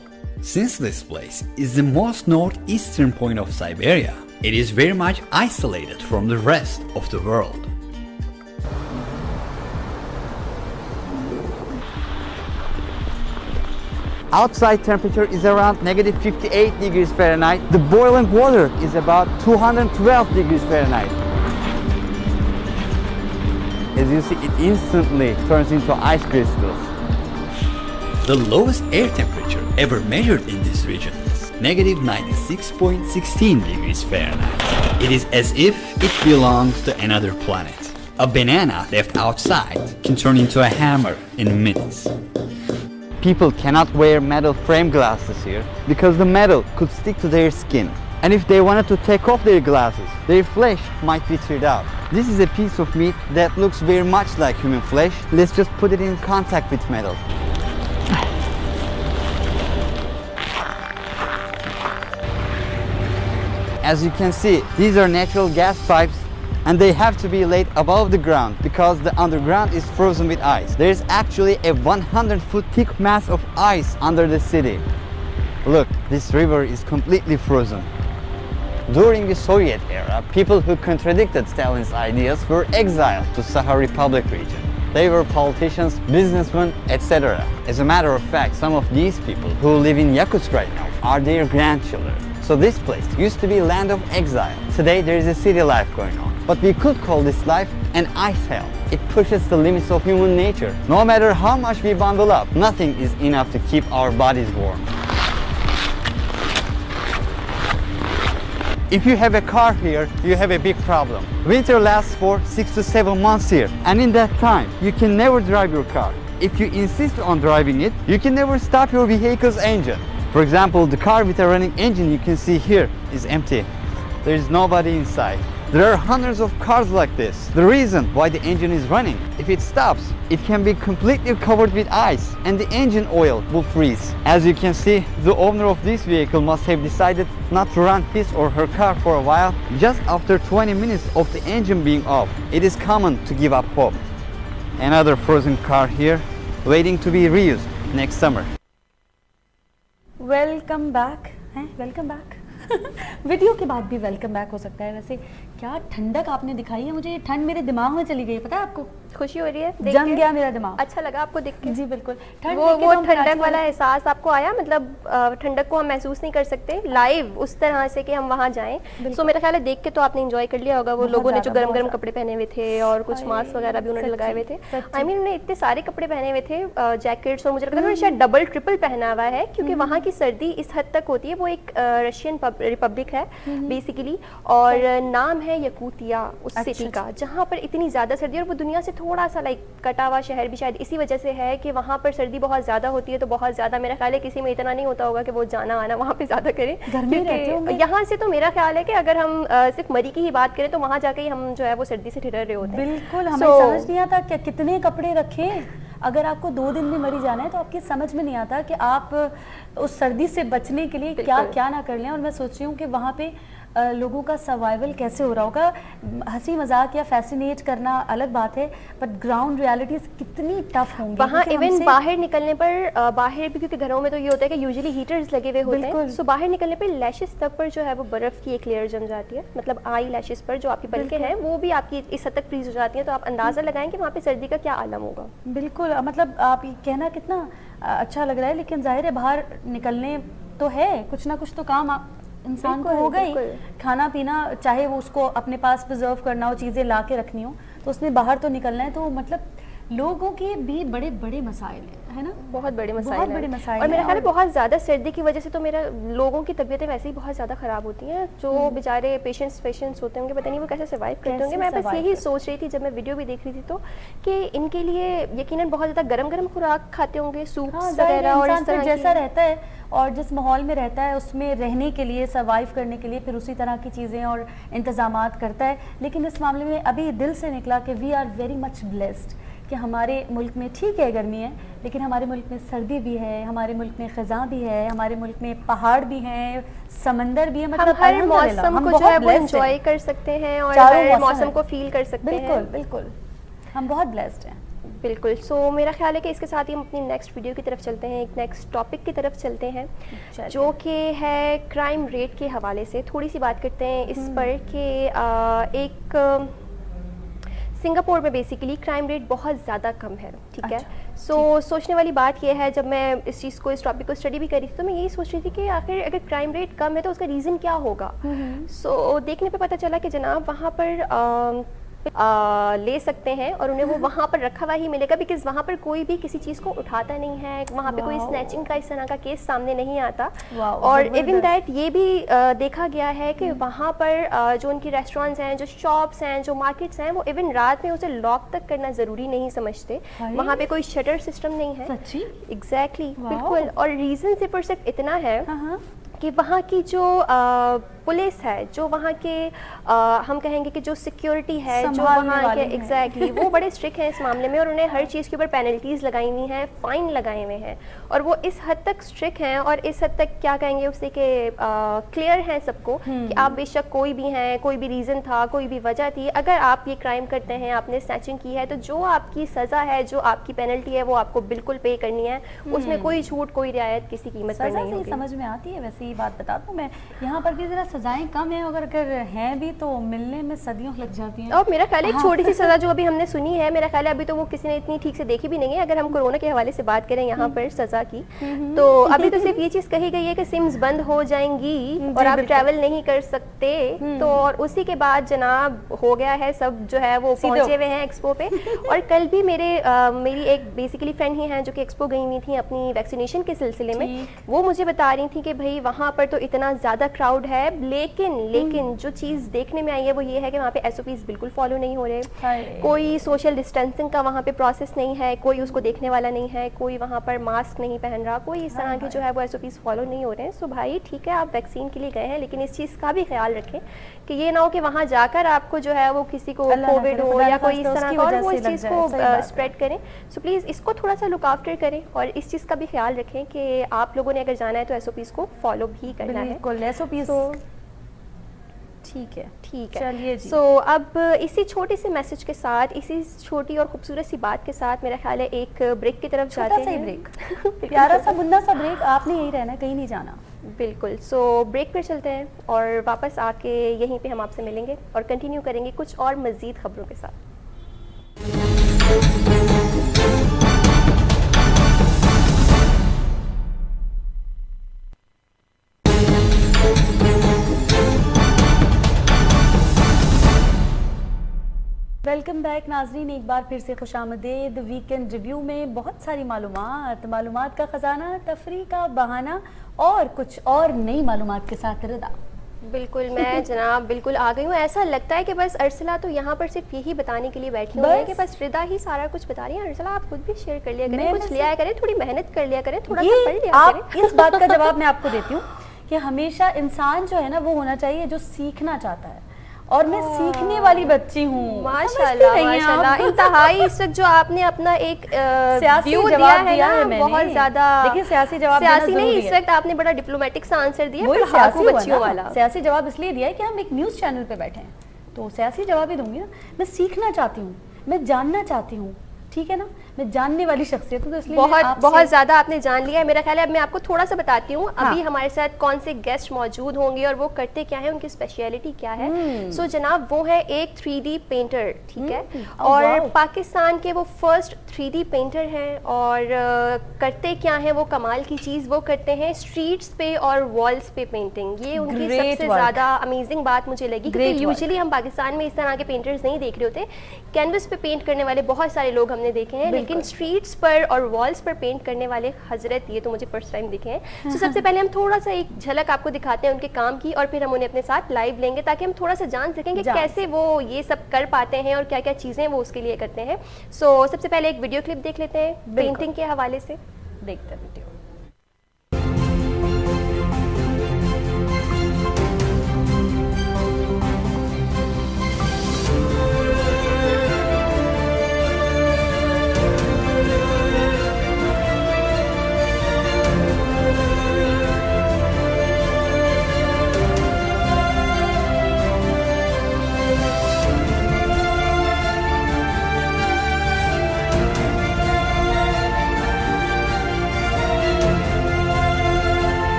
Since this place is the most northeastern point of Siberia, it is very much isolated from the rest of the world. Outside temperature is around negative 58 degrees Fahrenheit. The boiling water is about 212 degrees Fahrenheit. As you see, it instantly turns into ice crystals. The lowest air temperature ever measured in this region is negative 96.16 degrees Fahrenheit. It is as if it belongs to another planet. A banana left outside can turn into a hammer in minutes. People cannot wear metal frame glasses here because the metal could stick to their skin. And if they wanted to take off their glasses, their flesh might be teared out. This is a piece of meat that looks very much like human flesh. Let's just put it in contact with metal. As you can see, these are natural gas pipes, and they have to be laid above the ground because the underground is frozen with ice. There is actually a 100-foot thick mass of ice under the city. Look, this river is completely frozen. During the Soviet era, people who contradicted Stalin's ideas were exiled to Sakha Republic region. They were politicians, businessmen, etc. As a matter of fact, some of these people who live in Yakutsk right now are their grandchildren. So this place used to be land of exile. Today there is a city life going on. But we could call this life an ice hell. It pushes the limits of human nature. No matter how much we bundle up, nothing is enough to keep our bodies warm. If you have a car here, you have a big problem. Winter lasts for 6 to 7 months here, and in that time, you can never drive your car. If you insist on driving it, you can never stop your vehicle's engine. For example, the car with a running engine you can see here is empty. There is nobody inside. There are hundreds of cars like this. The reason why the engine is running, if it stops, it can be completely covered with ice and the engine oil will freeze. As you can see, the owner of this vehicle must have decided not to run his or her car for a while just after 20 minutes of the engine being off. It is common to give up hope. Another frozen car here, waiting to be reused next summer. Welcome back हैं, welcome back video के बाद भी welcome back हो सकता है। वैसे क्या ठंडक आपने दिखाई है, मुझे ठंड मेरे दिमाग में चली गई, पता है आपको? खुशी हो रही है देख जम के? गया मेरा दिमाग। अच्छा लगा आपको देख के? जी बिल्कुल। वो ठंडक वाला एहसास आपको आया, मतलब ठंडक को हम महसूस नहीं कर सकते लाइव उस तरह से कि हम वहाँ जाएं। सो मेरा ख्याल है देख के तो आपने एंजॉय कर लिया होगा। वो लोगों ने जो गरम गरम कपड़े पहने हुए थे और कुछ मास्क वगैरह भी उन्होंने लगाए हुए थे। आई मीन उन्होंने इतने सारे कपड़े पहने हुए थे, जैकेट्स, और मुझे लगता है उन्होंने शायद डबल ट्रिपल पहना हुआ है क्योंकि वहाँ की सर्दी इस हद तक होती है। वो एक रशियन रिपब्लिक है बेसिकली, और नाम है यकूतिया उस सिटी का, जहाँ पर इतनी ज़्यादा सर्दी, और वो दुनिया से थोड़ा सा लाइक कटा हुआ शहर भी शायद इसी वजह से है कि वहाँ पर सर्दी बहुत ज़्यादा होती है। तो बहुत ज़्यादा मेरा ख्याल है किसी में इतना नहीं होता होगा कि वो जाना आना वहाँ पे ज़्यादा करें। क्योंकि यहाँ से तो मेरा ख्याल है कि अगर हम सिर्फ मरी की ही बात करें तो वहाँ जाके ही हम जो है वो सर्दी से ठिठर रहे होते हैं। बिल्कुल, हमें समझ नहीं आता कि कितने कपड़े रखें। अगर आपको 2 दिन में मरी जाना है तो आपकी समझ में नहीं आता कि आप उस सर्दी से बचने के लिए क्या क्या ना कर लें। और मैं सोच रही हूँ कि वहाँ पे लोगों का सर्वाइवल कैसे हो रहा होगा। हंसी मजाक या फैसिनेट करना अलग बात है, बट ग्राउंड रियलिटीज कितनी टफ होंगी वहाँ। इवन बाहर निकलने पर बाहर भी, क्योंकि घरों में तो ये होता है कि यूजुअली हीटर्स लगे हुए होते हैं, सो बाहर निकलने पर लैशेस तक पर जो है वो बर्फ की एक लेयर जम जाती है। मतलब आई लैशेस पर जो आपकी पलकें हैं वो भी आपकी इस हद तक फ्रीज हो जाती हैं। तो आप अंदाजा लगाएं कि वहाँ पे सर्दी का क्या आलम होगा। बिल्कुल, मतलब आप ये कहना कितना अच्छा लग रहा है, लेकिन जाहिर है बाहर निकलने तो है, कुछ ना कुछ तो काम इंसान को होगा ही। खाना पीना, चाहे वो उसको अपने पास प्रिजर्व करना हो, चीज़ें ला के रखनी हो, तो उसने बाहर तो निकलना है। तो मतलब लोगों के भी बड़े बड़े मसाइल हैं, है ना? बहुत बड़े मसाइल हैं। और मेरा ख्याल है बहुत ज़्यादा सर्दी की वजह से तो मेरा लोगों की तबीयतें वैसे ही बहुत ज़्यादा ख़राब होती हैं। जो बेचारे पेशेंट्स होते होंगे, पता नहीं वो कैसे सर्वाइव करते होंगे। मैं बस यही सोच रही थी जब मैं वीडियो भी देख रही थी तो कि इनके लिए यकीनन बहुत ज़्यादा गरम गरम खुराक खाते होंगे, सूप वगैरह, और इस तरह जैसा रहता है और जिस माहौल में रहता है उसमें रहने के लिए, सर्वाइव करने के लिए फिर उसी तरह की चीज़ें और इंतज़ामात करता है। लेकिन इस मामले में अभी दिल से निकला कि we are very much blessed कि हमारे मुल्क में ठीक है गर्मी है, लेकिन हमारे मुल्क में सर्दी भी है, हमारे मुल्क में ख़ज़ां भी है, हमारे मुल्क में पहाड़ भी हैं, समंदर भी है। मतलब हर मौसम को जो है वो एंजॉय कर सकते हैं और हर मौसम को फील कर सकते हैं। बिल्कुल बिल्कुल, हम बहुत ब्लेस्ड हैं। बिल्कुल। सो मेरा ख्याल है कि इसके साथ ही हम अपनी नेक्स्ट वीडियो की तरफ चलते हैं, एक नेक्स्ट टॉपिक की तरफ चलते हैं जो कि है क्राइम रेट के हवाले से थोड़ी सी बात करते हैं इस पर कि एक सिंगापुर में बेसिकली क्राइम रेट बहुत ज़्यादा कम है, ठीक है। सो सोचने वाली बात यह है, जब मैं इस चीज़ को, इस टॉपिक को स्टडी भी करी थी तो मैं यही सोच रही थी कि आखिर अगर क्राइम रेट कम है तो उसका रीज़न क्या होगा। सो देखने पे पता चला कि जनाब वहाँ पर ले सकते हैं और उन्हें वो वहाँ पर रखा हुआ ही मिलेगा, बिकॉज वहाँ पर कोई भी किसी चीज़ को उठाता नहीं है, वहाँ पे कोई स्नैचिंग का इस तरह का केस सामने नहीं आता। और इवन दैट ये भी देखा गया है कि वहाँ पर जो उनकी रेस्टोरेंट्स हैं, जो शॉप्स हैं, जो मार्केट्स हैं, वो इवन रात में उसे लॉक तक करना ज़रूरी नहीं समझते। वहाँ पे कोई शटर सिस्टम नहीं है। सच्ची? एग्जैक्टली, बिल्कुल। और रीज़न सिर्फ और सिर्फ इतना है कि वहाँ की जो पुलिस है, जो वहाँ के हम कहेंगे कि जो सिक्योरिटी है, जो संभालने वहाँ वाले के हैं। एग्जैक्टली वो बड़े स्ट्रिक्ट हैं इस मामले में, और उन्हें हर चीज़ के ऊपर पेनल्टीज़ लगाई हुई हैं, फ़ाइन लगाए हुए हैं, और वो इस हद तक स्ट्रिक्ट हैं और इस हद तक क्या कहेंगे उससे कि क्लियर हैं सबको कि आप बेशक कोई भी हैं, कोई भी रीज़न था, कोई भी वजह थी, अगर आप ये क्राइम करते हैं, आपने स्नैचिंग की है, तो जो आपकी सज़ा है, जो आपकी पेनल्टी है, वो आपको बिल्कुल पे करनी है, उसमें कोई छूट, कोई रियायत किसी कीमत पर सजा नहीं से ही होगी। समझ में आती है। वैसे ही बात बता दूं मैं, यहाँ पर भी जरा सजाएं कम हैं, अगर हैं भी तो मिलने में सदियों लग जाती हैं। और मेरा ख्याल है एक हाँ। छोटी सी सज़ा जो अभी हमने सुनी है, मेरा ख्याल है अभी तो वो किसी ने इतनी ठीक से देखी भी नहीं है। अगर हम कोरोना के हवाले से बात करें यहाँ पर सज़ा की, तो अभी तो सिर्फ ये चीज़ कही गई है कि सिम्स बंद हो जाएंगी और आप ट्रैवल नहीं कर सकते, तो और उसी के बाद जनाब हो गया है सब जो है वो सीधे पहुँचे हुए हैं एक्सपो पे। और कल भी मेरी एक बेसिकली फ्रेंड ही हैं जो कि एक्सपो गई हुई थी अपनी वैक्सीनेशन के सिलसिले में, वो मुझे बता रही थी कि भाई वहाँ पर तो इतना ज़्यादा क्राउड है, लेकिन जो चीज़ देखने में आई है वो ये है कि वहाँ पे SOPs बिल्कुल फॉलो नहीं हो रहे, हाय। कोई सोशल डिस्टेंसिंग का वहाँ पे प्रोसेस नहीं है, कोई उसको देखने वाला नहीं है, कोई वहाँ पर मास्क नहीं पहन रहा, कोई इस तरह के जो है वो SOPs फॉलो नहीं हो रहे हैं। सो भाई ठीक है, आप वैक्सीन के लिए गए हैं, लेकिन इस चीज़ का भी ख्याल रखें कि ये ना हो कि वहाँ जाकर आपको जो है वो किसी को अल्लाह ना कोविड करे, हो खुदा या ना कोई इस खास्ता तरह उसकी का, और वजह वो से इस लग चीज़ जाए। को सही बात है। स्प्रेड करें। सो प्लीज़ इसको थोड़ा सा लुक आफ्टर करें और इस चीज़ का भी ख्याल रखें कि आप लोगों ने अगर जाना है तो SOPs को फॉलो भी करना है। बिल्कुल SOPs तो ठीक है। ठीक है, चलिए जी। सो अब इसी छोटे से मैसेज के साथ, इसी छोटी और खूबसूरत सी बात के साथ मेरा ख्याल है एक ब्रेक की तरफ छोटा जाते सा ही हैं। ब्रेक, प्यारा सा बुंदा सा ब्रेक। आपने यही रहना, कहीं नहीं जाना। बिल्कुल। सो ब्रेक पर चलते हैं और वापस आके यहीं पे हम आपसे मिलेंगे और कंटिन्यू करेंगे कुछ और मज़ीद खबरों के साथ। वेलकम बैक नाजरीन, एक बार फिर से खुशामदीद। वीकेंड रिव्यू में बहुत सारी मालूमात का ख़जाना, तफरी का बहाना और कुछ और नई मालूमात के साथ रिदा। बिल्कुल, मैं जनाब बिल्कुल आ गई हूँ। ऐसा लगता है कि बस अरसला तो यहाँ पर सिर्फ यही बताने के लिए बैठी हुई है कि बस रिदा ही सारा कुछ बता रही है। अरसला आप खुद भी शेयर कर लिया करें, कुछ लिया करें, थोड़ी मेहनत कर लिया करें, थोड़ा सा पढ़ लिया आप करें। इस बात का जवाब मैं आपको देती हूँ कि हमेशा इंसान जो है ना वो होना चाहिए जो सीखना चाहता है, और मैं सीखने वाली बच्ची हूँ। माशाल्लाह माशाल्लाह, इंतहाई इस वक्त जो आपने अपना एक सियासी व्यू जवाब दिया दिया है है ना, मैंने। बहुत ज्यादा। देखिए सियासी जवाब देना सियासी नहीं, जरूरी इस है। वक्त आपने बड़ा डिप्लोमेटिक सा आंसर दिया, वही पढ़ाकू सियासी हुआ बच्चियों ना। वाला। सियासी जवाब इसलिए दिया है कि हम एक न्यूज़ चैनल पे बैठे हैं, तो सियासी जवाब ही दूंगी ना। मैं सीखना चाहती हूँ, मैं जानना चाहती हूँ, ठीक है ना, मैं जानने वाली शख्सियत हूँ, तो इसलिए बहुत ज़्यादा आपने जान लिया है। मेरा ख्याल है अब मैं आपको थोड़ा सा बताती हूँ हाँ। अभी हमारे साथ कौन से गेस्ट मौजूद होंगे और वो करते क्या है, उनकी स्पेशलिटी क्या है। सो जनाब वो है एक 3D पेंटर, ठीक है, और वाओ। पाकिस्तान के वो फर्स्ट 3D पेंटर हैं। और करते क्या हैं वो, कमाल की चीज़ वो करते हैं स्ट्रीट्स पे और वॉल्स पे पेंटिंग। ये उनकी Great सबसे work. ज़्यादा अमेजिंग बात मुझे लगी, Great क्योंकि work. यूजुअली हम पाकिस्तान में इस तरह के पेंटर्स नहीं देख रहे होते। कैनवस पे पेंट करने वाले बहुत सारे लोग हमने देखे हैं, लेकिन स्ट्रीट्स पर और वॉल्स पर पेंट करने वाले हजरत ये तो मुझे फर्स्ट टाइम दिखे हैं। तो सबसे पहले हम थोड़ा सा एक झलक आपको दिखाते हैं उनके काम की, और फिर हम उन्हें अपने साथ लाइव लेंगे ताकि हम थोड़ा सा जान सकें कि कैसे वो ये सब कर पाते हैं और क्या क्या चीज़ें वो उसके लिए करते हैं। सो सबसे पहले एक वीडियो क्लिप देख लेते हैं पेंटिंग के हवाले से। देखते हैं वीडियो।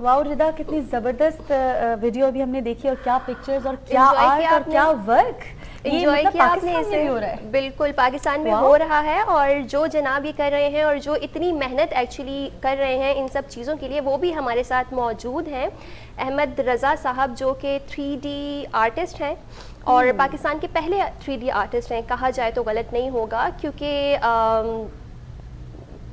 वाओ रिदा, कितनी जबरदस्त वीडियो अभी हमने देखी, और क्या पिक्चर्स और क्या Enjoy आर्ट किया और आपने? क्या वर्क। एंजॉय किया आपने पाकिस्तान में इसे? भी हो रहा है। बिल्कुल पाकिस्तान में वाह। हो रहा है, और जो जनाब ये कर रहे हैं और जो इतनी मेहनत एक्चुअली कर रहे हैं इन सब चीज़ों के लिए, वो भी हमारे साथ मौजूद हैं। अहमद रज़ा साहब जो कि 3D आर्टिस्ट हैं और पाकिस्तान के पहले 3D आर्टिस्ट हैं, कहा जाए तो गलत नहीं होगा, क्योंकि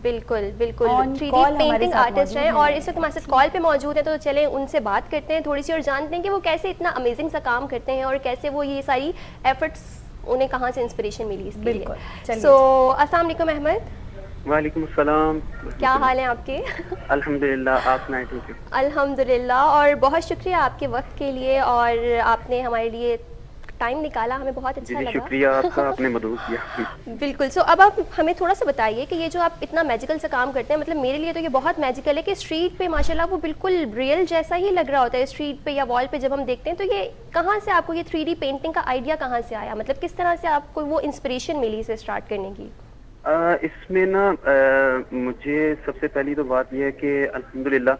بالکل بالکل On 3D call ہمارے پینٹنگ ساتھ آرٹسٹ موجود ہیں ہیں۔ اور اس وقت ہمارے ساتھ کال پہ موجود ہیں، تو چلیں ان سے بات کرتے ہیں تھوڑی سی اور جانتے ہیں کہ وہ کیسے اتنا امیزنگ سا کام کرتے ہیں اور کیسے وہ یہ ساری ایفرٹس انہیں کہاں سے انسپریشن ملی اس کے لیے. بالکل، چلیے. سو السلام علیکم احمد، وعلیکم السلام. کیا حال ہیں آپ کے؟ الحمدللہ، آپ سنائیں ٹھیک ہے؟ الحمدللہ، اور بہت شکریہ آپ کے وقت کے لیے، اور آپ نے ہمارے لیے ٹائم نکالا، ہمیں بہت جی اچھا جی لگا. شکریہ آپ کا، آپ نے مدعو کیا. بالکل. سو اب آپ ہمیں تھوڑا سا بتائیے کہ یہ جو آپ اتنا میجیکل سا کام کرتے ہیں، مطلب میرے لیے تو یہ بہت میجیکل ہے کہ اسٹریٹ پہ ماشاءاللہ وہ بالکل ریئل جیسا ہی لگ رہا ہوتا ہے اسٹریٹ پہ یا وال پہ جب ہم دیکھتے ہیں. تو یہ کہاں سے آپ کو یہ 3D پینٹنگ کا آئیڈیا کہاں سے آیا، مطلب کس طرح سے آپ کو وہ انسپریشن ملی اسے اسٹارٹ کرنے کی؟ اس میں نا مجھے سب سے پہلی تو بات یہ ہے کہ الحمدللہ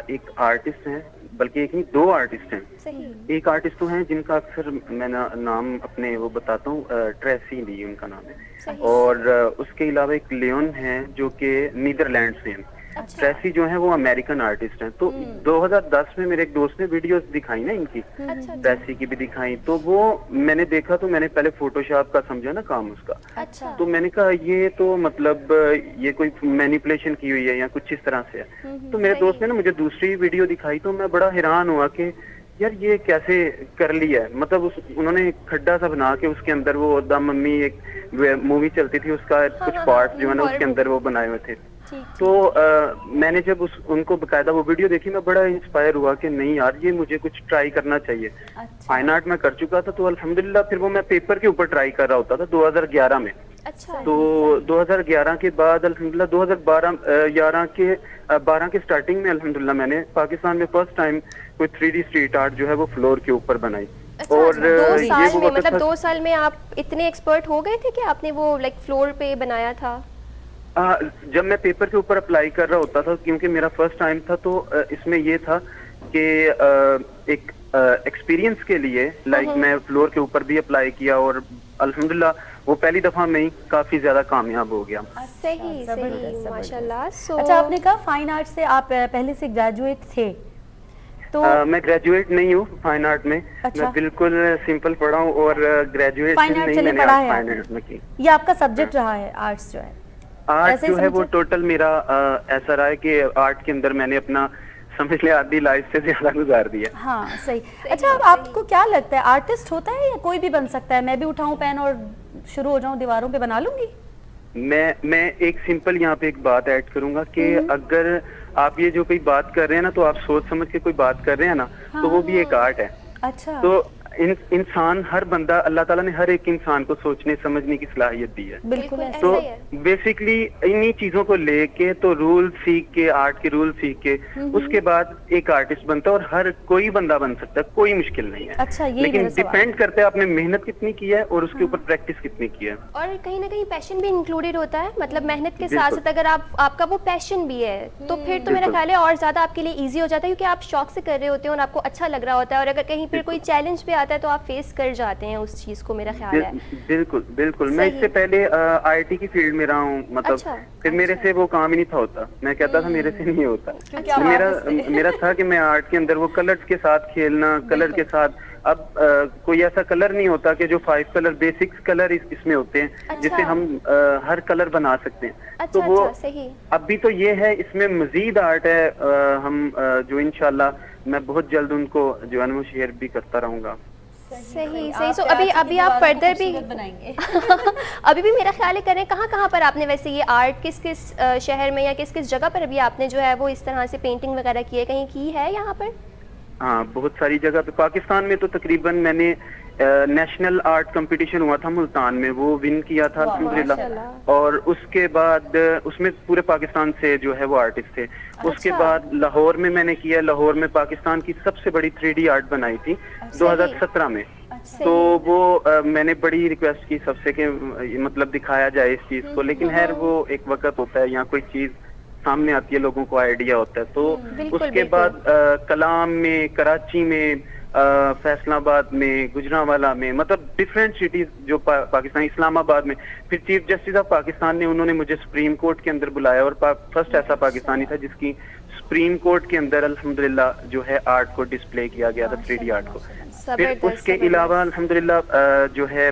ایک آرٹسٹ ہیں، بلکہ ایک نہیں، 2 آرٹسٹ ہیں. صحیح. ایک آرٹسٹ تو ہیں جن کا اکثر میں نام اپنے وہ بتاتا ہوں، ٹریسی لی ان کا نام ہے، اور اس کے علاوہ ایک لیون ہے جو کہ نیدرلینڈ سے ہیں. ٹریسی جو ہیں وہ امریکن آرٹسٹ ہیں. تو 2010 میں میرے ایک دوست نے ویڈیوز دکھائی نا ان کی، ٹریسی کی بھی دکھائی، تو وہ میں نے دیکھا تو میں نے پہلے فوٹو شاپ کا سمجھا نا کام اس کا. اچھا. تو میں نے کہا یہ تو مطلب یہ کوئی مینیپولیشن کی ہوئی ہے یا کچھ اس طرح سے ہے. تو میرے دوست نے نا مجھے دوسری ویڈیو دکھائی تو میں بڑا حیران ہوا کہ یار یہ کیسے کر لیا ہے. مطلب انہوں نے ایک کھڈا سا بنا کے اس کے اندر وہ دا ممی ایک مووی چلتی تھی، اس کا کچھ پارٹ جو ہے نا اس کے اندر وہ بنائے ہوئے تھے. تو میں نے جب ان کو باقاعدہ وہ ویڈیو دیکھی میں بڑا انسپائر ہوا کہ نہیں یار یہ مجھے کچھ ٹرائی کرنا چاہیے. فائن آرٹ میں کر چکا تھا تو الحمدللہ پھر وہ میں پیپر کے اوپر ٹرائی کر رہا ہوتا تھا 2011 میں. اچھا. تو 2011 کے بعد الحمدللہ 2012 کے سٹارٹنگ میں الحمدللہ میں نے پاکستان میں فرسٹ ٹائم کوئی 3D اسٹریٹ آرٹ جو ہے وہ فلور کے اوپر بنائی. اور 2 سال میں، مطلب 2 سال میں آپ اتنے ایکسپرٹ ہو گئے تھے کہ آپ نے وہ لائک فلور پہ بنایا تھا؟ جب میں پیپر کے اوپر اپلائی کر رہا ہوتا تھا کیونکہ میرا فرسٹ ٹائم تھا تو اس میں یہ تھا کہ ایک ایکسپیرینس کے لیے لائک میں فلور کے اوپر بھی اپلائی کیا اور الحمدللہ وہ پہلی دفعہ میں ہی کافی زیادہ کامیاب ہو گیا. صحیح صحیح ماشاءاللہ. اچھا، آپ نے کہا فائن آرٹ سے آپ پہلے سے گریجویٹ تھے؟ تو میں گریجویٹ نہیں ہوں فائن آرٹ میں. میں بالکل سمپل پڑھا ہوں اور گریجویٹ نہیں میں نے فائن آرٹ میں کی. یہ آپ کا سبجیکٹ رہا ہے آرٹس جو ہے؟ آرٹ جو ہے وہ ٹوٹل میرا ایسا رہا ہے کہ آرٹ کے اندر میں نے اپنا سمجھ لے آدھی لائف سے زیادہ گزار دیا. ہاں صحیح. اچھا، آپ کو کیا لگتا ہے آرٹسٹ ہوتا ہے یا کوئی بھی بن سکتا ہے؟ میں بھی اٹھاؤں پین اور شروع ہو جاؤں دیواروں پہ بنا لوں گی؟ میں ایک سمپل یہاں پہ ایک بات ایڈ کروں گا کہ اگر آپ یہ جو کوئی بات کر رہے ہیں نا تو آپ سوچ سمجھ کے کوئی بات کر رہے ہیں نا تو وہ بھی ایک آرٹ ہے. اچھا. تو انسان، ہر بندہ، اللہ تعالیٰ نے ہر ایک انسان کو سوچنے سمجھنے کی صلاحیت دی ہے. بالکل. تو بیسکلی انہی چیزوں کو لے کے تو رول سیکھ کے، آرٹ کے رول سیکھ کے اس کے بعد ایک آرٹسٹ بنتا ہے اور ہر کوئی بندہ بن سکتا ہے، کوئی مشکل نہیں ہے. اچھا، لیکن ڈیپینڈ کرتا ہے آپ نے محنت کتنی کی ہے اور اس کے اوپر پریکٹس کتنی کی ہے. اور کہیں نہ کہیں پیشن بھی انکلوڈیڈ ہوتا ہے، مطلب محنت کے ساتھ ساتھ اگر آپ کا وہ پیشن بھی ہے تو پھر تو میرا خیال ہے اور زیادہ آپ کے لیے ایزی ہو جاتا ہے کیونکہ آپ شوق سے کر رہے ہوتے ہیں اور آپ کو اچھا لگ رہا ہوتا ہے، اور اگر کہیں پھر کوئی چیلنج بھی آتا ہے تو آپ فیس کر جاتے ہیں اس چیز کو، میرا خیال ہے. بالکل بالکل. میں اس سے پہلے آئی ٹی کی فیلڈ میں رہا ہوں، مطلب پھر میرے سے وہ کام ہی نہیں تھا ہوتا. میں کہتا تھا میرے سے نہیں ہوتا. میرا تھا کہ میں آرٹ کے اندر وہ کلرز کے ساتھ کھیلنا، کلر کے ساتھ. اب کوئی ایسا کلر نہیں ہوتا کہ جو 5 کلر بیسک کلر اس میں ہوتے ہیں جس سے ہم ہر کلر بنا سکتے ہیں. تو وہ ابھی تو یہ ہے، اس میں مزید آرٹ ہے ہم جو انشاءاللہ میں بہت جلد ان کو جو ہے وہ شیئر بھی کرتا رہوں گا. صحیح. سو ابھی آپ فردر بھی ابھی بھی میرا خیال ہے کریں کہاں پر آپ نے ویسے یہ آرٹ کس شہر میں یا کس جگہ پر ابھی آپ نے جو ہے وہ اس طرح سے پینٹنگ وغیرہ کی ہے، کہیں کی ہے یہاں پر؟ ہاں، بہت ساری جگہ پہ. پاکستان میں تو تقریباً میں نے نیشنل آرٹ کمپٹیشن ہوا تھا ملتان میں، وہ ون کیا تھا الحمدللہ. اور اس کے بعد اس میں پورے پاکستان سے جو ہے وہ آرٹسٹ تھے. اس کے بعد لاہور میں نے کیا. لاہور میں پاکستان کی سب سے بڑی 3D آرٹ بنائی تھی 2017 میں. تو وہ میں نے بڑی ریکویسٹ کی سب سے کہ مطلب دکھایا جائے اس چیز کو، لیکن خیر وہ ایک وقت ہوتا ہے، یہاں کوئی چیز سامنے آتی ہے، لوگوں کو آئیڈیا ہوتا ہے. تو اس کے بعد کلام میں، کراچی میں، فیصل آباد میں، گجرانوالہ میں، مطلب ڈفرینٹ سٹیز جو پاکستان، اسلام آباد میں. پھر چیف جسٹس آف پاکستان نے انہوں نے مجھے سپریم کورٹ کے اندر بلایا اور فرسٹ ایسا پاکستانی تھا جس کی سپریم کورٹ کے اندر الحمدللہ جو ہے آرٹ کو ڈسپلے کیا گیا تھا، 3D آرٹ کو. پھر اس کے علاوہ الحمدللہ جو ہے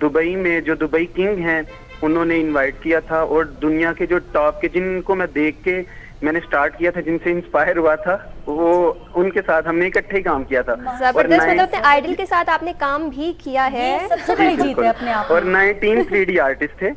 دبئی میں جو دبئی کنگ ہیں انہوں نے انوائٹ کیا تھا, اور دنیا کے جو ٹاپ کے جن کو میں دیکھ کے میں نے سٹارٹ کیا تھا, جن سے انسپائر ہوا تھا, وہ ان کے ساتھ ہم نے اکٹھے ہی کام کیا تھا. زبردست, مطلب اپنے آئیڈل کے ساتھ آپ نے کام بھی کیا ہے. سب سے بڑی جیت ہے اپنے آپ اور میں. 19 3D آرٹسٹ تھے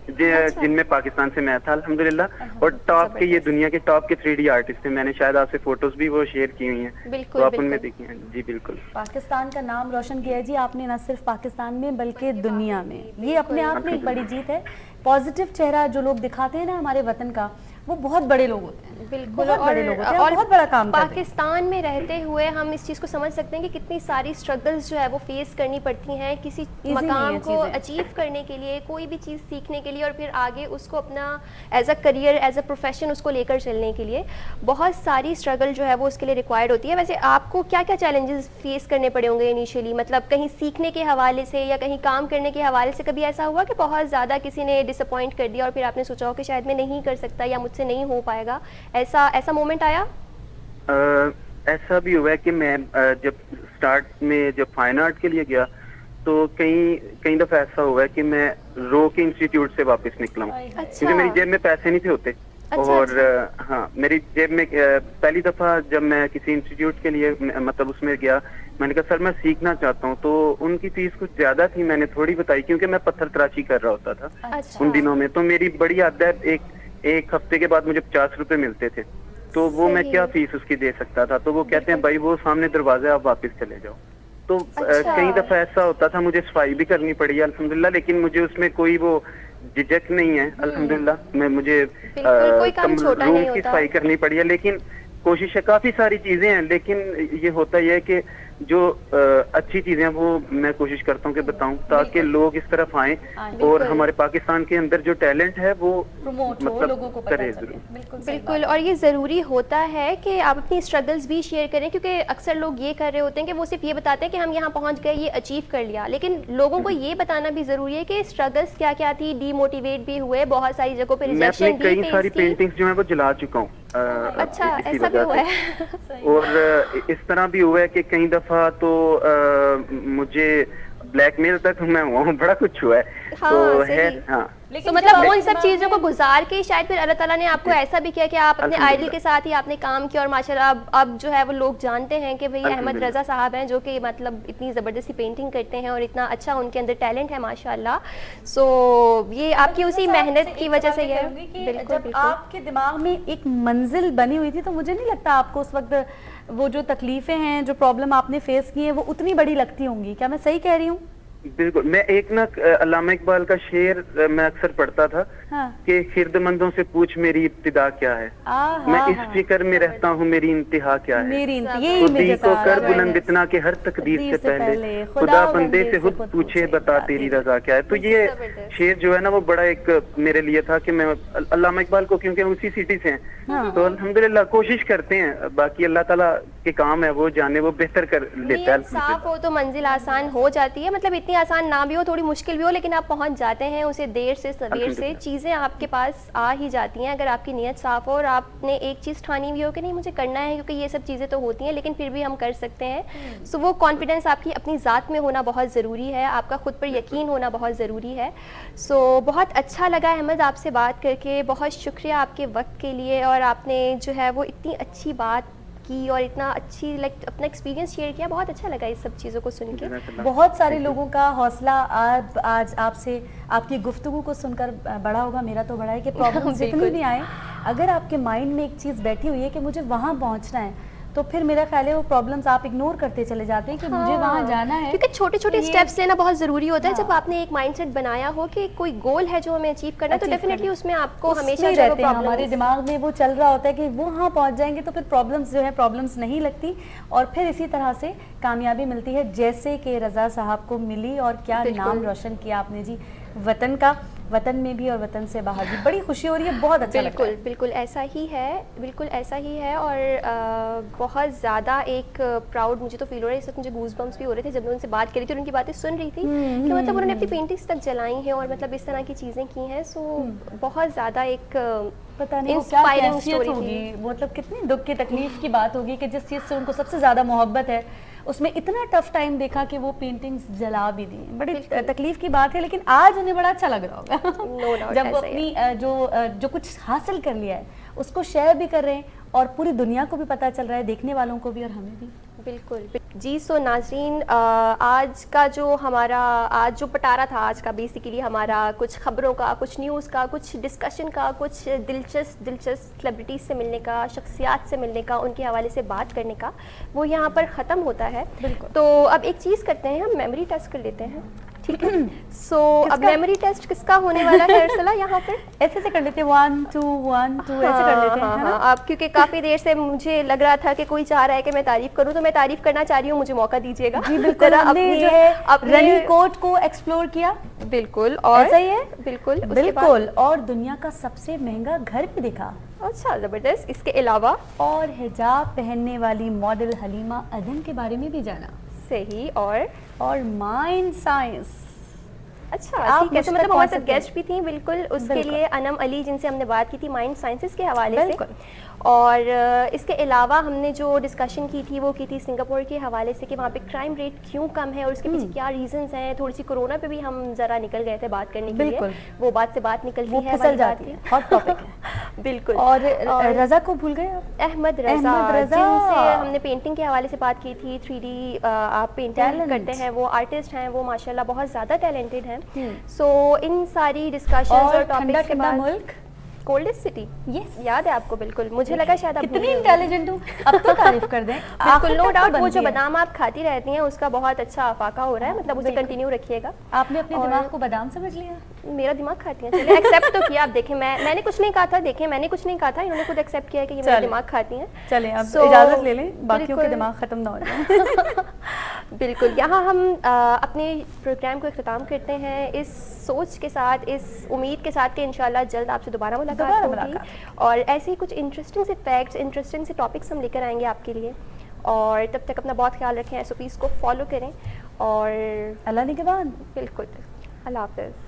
جن میں پاکستان سے میں تھا الحمدللہ, اور ٹاپ کے یہ دنیا کے ٹاپ کے 3D آرٹسٹ تھے. میں نے شاید آپ سے فوٹوز بھی وہ شیئر کی ہوئی ہیں, بالکل تو آپ ان میں دیکھیں. جی بالکل, پاکستان کا نام روشن کیا ہے جی آپ نے, نہ صرف پاکستان میں بلکہ دنیا میں. یہ اپنے آپ میں ایک بڑی جیت ہے. پازیٹیو چہرہ جو لوگ دکھاتے ہیں نا ہمارے وطن کا, وہ بہت بڑے لوگ ہوتے ہیں. بالکل, بہت بڑے لوگ ہوتے ہیں اور اور بہت بڑا کام کرتے ہیں. پاکستان میں رہتے ہوئے ہم اس چیز کو سمجھ سکتے ہیں کہ کتنی ساری اسٹرگلز جو ہے وہ فیس کرنی پڑتی ہیں کسی مقام کو اچیو کرنے کے لیے, کوئی بھی چیز سیکھنے کے لیے, اور پھر آگے اس کو اپنا as a career, as a profession اس کو لے کر چلنے کے لیے بہت ساری اسٹرگل جو ہے وہ اس کے لیے ریکوائرڈ ہوتی ہے. ویسے آپ کو کیا کیا چیلنجز فیس کرنے پڑے ہوں گے انیشیلی, مطلب کہیں سیکھنے کے حوالے سے یا کہیں کام کرنے کے حوالے سے کبھی ایسا ہوا کہ بہت زیادہ کسی نے ڈس اپوائنٹ کر دیا اور پھر آپ نے سوچا ہو کہ شاید میں نہیں کر سکتا یا مجھ سے نہیں ہو پائے گا, ایسا مومنٹ آیا؟ ایسا بھی ہوا ہے کہ میں جب اسٹارٹ میں جب فائن آرٹ کے لیے گیا تو کئی دفعہ ایسا ہوا ہے کہ میں رو کے انسٹیٹیوٹ سے واپس نکلا ہوں, کیونکہ میری جیب میں پیسے نہیں تھے ہوتے. اور ہاں, میری جیب میں پہلی دفعہ جب میں کسی انسٹیٹیوٹ کے لیے مطلب اس میں گیا, میں نے کہا سر میں سیکھنا چاہتا ہوں, تو ان کی فیس کچھ زیادہ تھی. میں نے تھوڑی بتائی کیونکہ میں پتھر تراشی کر رہا ہوتا تھا ان دنوں میں, تو میری بڑی عادت ہے, ایک ہفتے کے بعد مجھے 50 روپے ملتے تھے, تو وہ میں کیا فیس اس کی دے سکتا تھا. تو وہ کہتے ہیں بھائی وہ سامنے دروازے آپ واپس چلے جاؤ. تو کئی دفعہ ایسا ہوتا تھا, مجھے صفائی بھی کرنی پڑی ہے الحمدللہ, لیکن مجھے اس میں کوئی وہ جھجک نہیں ہے الحمدللہ. مجھے روم کی صفائی کرنی پڑی ہے, لیکن کوشش ہے, کافی ساری چیزیں ہیں, لیکن یہ ہوتا یہ ہے کہ جو اچھی چیزیں ہیں وہ میں کوشش کرتا ہوں کہ بتاؤں تاکہ لوگ اس طرف آئیں اور ہمارے پاکستان کے اندر جو ٹیلنٹ ہے وہ مطلب کرے ضرور. بالکل, اور یہ ضروری ہوتا ہے کہ آپ اپنی اسٹرگلز بھی شیئر کریں, کیونکہ اکثر لوگ یہ کر رہے ہوتے ہیں کہ وہ صرف یہ بتاتے ہیں کہ ہم یہاں پہنچ گئے, یہ اچیو کر لیا, لیکن لوگوں کو یہ بتانا بھی ضروری ہے کہ اسٹرگلز کیا کیا تھی, ڈی موٹیویٹ بھی ہوئے, بہت ساری جگہوں پہ میں اپنی کئی ساری پینٹنگز جو ہیں وہ جلا چکا ہوں. اچھا, ایسا بھی ہوا ہے. اور اس طرح بھی ہوا ہے کہ کئی دفعہ تو مجھے بلیک میل تک میں ہوا ہوں, بڑا کچھ ہوا ہے. تو ہے ہاں, تو مطلب ان سب چیزوں کو گزار کے شاید پھر اللہ تعالیٰ نے آپ کو ایسا بھی کیا کہ آپ اپنے آئیڈل کے ساتھ ہی آپ نے کام کیا, اور ماشاءاللہ اب جو ہے وہ لوگ جانتے ہیں کہ بھئی احمد رضا صاحب ہیں جو کہ مطلب اتنی زبردستی پینٹنگ کرتے ہیں اور اتنا اچھا ان کے اندر ٹیلنٹ ہے ماشاءاللہ. سو یہ آپ کی اسی محنت کی وجہ سے ہے. بالکل, جب آپ کے دماغ میں ایک منزل بنی ہوئی تھی تو مجھے نہیں لگتا آپ کو اس وقت وہ جو تکلیفیں ہیں, جو پرابلم آپ نے فیس کی ہیں, وہ اتنی بڑی لگتی ہوں گی. کیا میں صحیح کہہ رہی ہوں؟ بالکل. میں ایک نا علامہ اقبال کا شعر میں اکثر پڑھتا تھا کہ خرد مندوں سے پوچھ میری ابتدا کیا ہے, میں اس فکر میں رہتا ہوں میری انتہا کیا ہے, خودی کو کر بلند اتنا کہ ہر تقدیر سے پہلے خدا بندے سے خود پوچھے بتا تیری رضا کیا ہے. تو یہ شعر جو ہے نا وہ بڑا ایک میرے لیے تھا کہ میں علامہ اقبال کو, کیونکہ اسی سٹی سے ہیں, تو الحمدللہ کوشش کرتے ہیں, باقی اللہ تعالیٰ کے کام ہے, وہ جانے وہ بہتر کر لیتا ہے. صاف ہو تو منزل آسان ہو جاتی ہے, مطلب اتنی آسان نہ بھی ہو, تھوڑی مشکل بھی ہو, لیکن آپ پہنچ جاتے ہیں اسے دیر سے سویر سے, چیزیں آپ کے پاس آ ہی جاتی ہیں اگر آپ کی نیت صاف ہو اور آپ نے ایک چیز ٹھانی بھی ہو کہ نہیں مجھے کرنا ہے, کیونکہ یہ سب چیزیں تو ہوتی ہیں لیکن پھر بھی ہم کر سکتے ہیں. سو وہ کانفیڈنس آپ کی اپنی ذات میں ہونا بہت ضروری ہے, آپ کا خود پر یقین ہونا بہت ضروری ہے. سو بہت اچھا لگا احمد آپ سے بات کر کے, بہت شکریہ آپ کے وقت کے لیے, اور آپ نے جو ہے وہ اتنی اچھی بات کی اور اتنا اچھی اپنا ایکسپیرینس شیئر کیا, بہت اچھا لگا اس سب چیزوں کو سن کے. بہت سارے لوگوں کا حوصلہ آج آپ سے آپ کی گفتگو کو سن کر بڑا ہوگا, میرا تو بڑا ہے کہ پرابلم جتنی بھی آئیں, اگر آپ کے مائنڈ میں ایک چیز بیٹھی ہوئی ہے کہ مجھے وہاں پہنچنا ہے, تو پھر میرا خیال ہے وہ پرابلمز آپ اگنور کرتے چلے جاتے ہیں کہ مجھے وہاں جانا ہے, کیونکہ چھوٹے چھوٹے اسٹیپس لینا بہت ضروری ہوتا ہے. جب آپ نے ایک مائنڈ سیٹ بنایا ہو کہ کوئی گول ہے جو ہمیں اچیو کرنا ہے, تو ڈیفینیٹلی اس میں آپ کو ہمیشہ جو ہے ہمارے دماغ میں وہ چل رہا ہوتا ہے کہ وہ وہاں پہنچ جائیں گے تو پھر پرابلمز جو ہے پرابلمز نہیں لگتی, اور پھر اسی طرح سے کامیابی ملتی ہے, جیسے کہ رضا صاحب کو ملی. اور کیا نام روشن کیا آپ نے جی وطن کا, وطن میں بھی اور وطن سے باہر بھی. بڑی خوشی ہو رہی ہے, بہت اچھا لگتا ہے. بالکل ایسا ہی ہے, بالکل ایسا ہی ہے. اور بہت زیادہ ایک پراؤڈ مجھے تو فیل ہو رہا ہے, اس وقت مجھے گوز بمپس بھی ہو رہے تھے جب میں ان سے بات کر رہی تھی اور ان کی باتیں سن رہی تھی کہ مطلب انہوں نے اپنی پینٹنگس تک جلائی ہیں اور مطلب اس طرح کی چیزیں کی ہیں. سو بہت زیادہ ایک پتہ نہیں کیا کیفیت ہوگی, مطلب کتنی دکھ کی تکلیف کی بات ہوگی کہ جس چیز سے ان کو سب سے زیادہ محبت ہے اس میں اتنا ٹف ٹائم دیکھا کہ وہ پینٹنگز جلا بھی دی. بڑی تکلیف کی بات ہے, لیکن آج انہیں بڑا اچھا لگ رہا ہوگا جب وہ اپنی جو کچھ حاصل کر لیا ہے اس کو شیئر بھی کر رہے ہیں, اور پوری دنیا کو بھی پتہ چل رہا ہے, دیکھنے والوں کو بھی اور ہمیں بھی. بالکل جی. سو ناظرین, آج کا جو ہمارا آج جو پٹارا تھا آج کا, بیسیکلی ہمارا کچھ خبروں کا, کچھ نیوز کا, کچھ ڈسکشن کا, کچھ دلچسپ سیلیبریٹیز سے ملنے کا, شخصیات سے ملنے کا, ان کے حوالے سے بات کرنے کا, وہ یہاں پر ختم ہوتا ہے. تو اب ایک چیز کرتے ہیں, ہم میموری ٹیسٹ کر لیتے ہیں. ٹھیک ہے, سو اب میموری ٹیسٹ کس کا ہونے والا ہے ارسلہ یہاں پر؟ ایسے سے کر لیتے ہیں 1 2 1 2 ایسے کر لیتے ہیں. ہاں, اب کیونکہ کافی دیر سے مجھے لگ رہا تھا کہ کوئی چاہ رہا ہے کہ میں تعریف کروں, تو میں تعریف کرنا چاہ رہی ہوں, مجھے موقع دیجیے گا. جی بالکل, ہم نے جو ہے رنی کوٹ کو ایکسپلور کیا. بالکل, اور ایسا ہی ہے بالکل بالکل, اور دنیا کا سب سے مہنگا گھر بھی دیکھا. اچھا, زبردست. اس کے علاوہ اور حجاب پہننے والی ماڈل حلیمہ ادم کے بارے میں بھی جانا. صحیح. اور مائنڈ سائنس. اچھا, ٹھیک ہے. تو مطلب ہمارے ساتھ گیسٹ بھی تھیں. بالکل, اس کے لیے انم علی, جن سے ہم نے بات کی تھی مائنڈ سائنسز کے حوالے سے. اور اس کے علاوہ ہم نے جو ڈسکشن کی تھی وہ کی تھی سنگاپور کے حوالے سے, کہ وہاں پہ کرائم ریٹ کیوں کم ہے اور اس کے پیچھے کیا ریزنز ہیں. تھوڑی سی کورونا پہ بھی ہم ذرا نکل گئے تھے بات کرنے کے لیے, وہ بات سے بات نکلتی ہے, پھسل جاتی ہے, ہاٹ ٹاپک ہے. بالکل. اور رضا کو بھول گئے آپ, احمد رضا, جن سے ہم نے پینٹنگ کے حوالے سے بات کی تھی. 3D آپ پینٹنگ کرتے ہیں, وہ آرٹسٹ ہیں, وہ ماشاءاللہ بہت زیادہ ٹیلنٹڈ ہیں. سو ان ساری ڈسکشنز اور ٹاپکس کے بعد ملک کولڈسٹ سٹی, یس, یاد ہے آپ کو؟ بالکل, مجھے لگا شاید آپ کتنی انٹیلیجنٹ ہوں, اب تو تعریف کر دیں. بالکل, نو ڈاؤٹ. وہ جو بادام آپ کھاتی رہتی ہیں اس کا بہت اچھا افاقہ ہو رہا ہے, مطلب اسے کنٹینیو رکھیے گا. آپ نے اپنے دماغ کو بادام سمجھ لیا؟ میرا دماغ کھاتی ہیں, چلیں ایکسیپٹ تو کیا. آپ دیکھیں, میں نے کچھ نہیں کہا تھا, دیکھیں میں نے کچھ نہیں کہا تھا, انہوں نے خود ایکسیپٹ کیا کہ یہ میرا دماغ کھاتی ہیں. چلیں اب اجازت لے لیں, باقیوں کے دماغ ختم نہ ہو جائیں. بالکل. یہاں ہم اپنے پروگرام کو اختتام کرتے ہیں اس سوچ کے ساتھ, اس امید کے ساتھ کہ انشاءاللہ جلد آپ سے دوبارہ ملاقات ہوگی, اور ایسے ہی کچھ انٹرسٹنگ سے فیکٹس, انٹرسٹنگ سے ٹاپکس ہم لے کر آئیں گے آپ کے لیے. اور تب تک اپنا بہت خیال رکھیں, SOPs کو فالو کریں, اور اللہ نگہبان. بالکل, اللہ حافظ.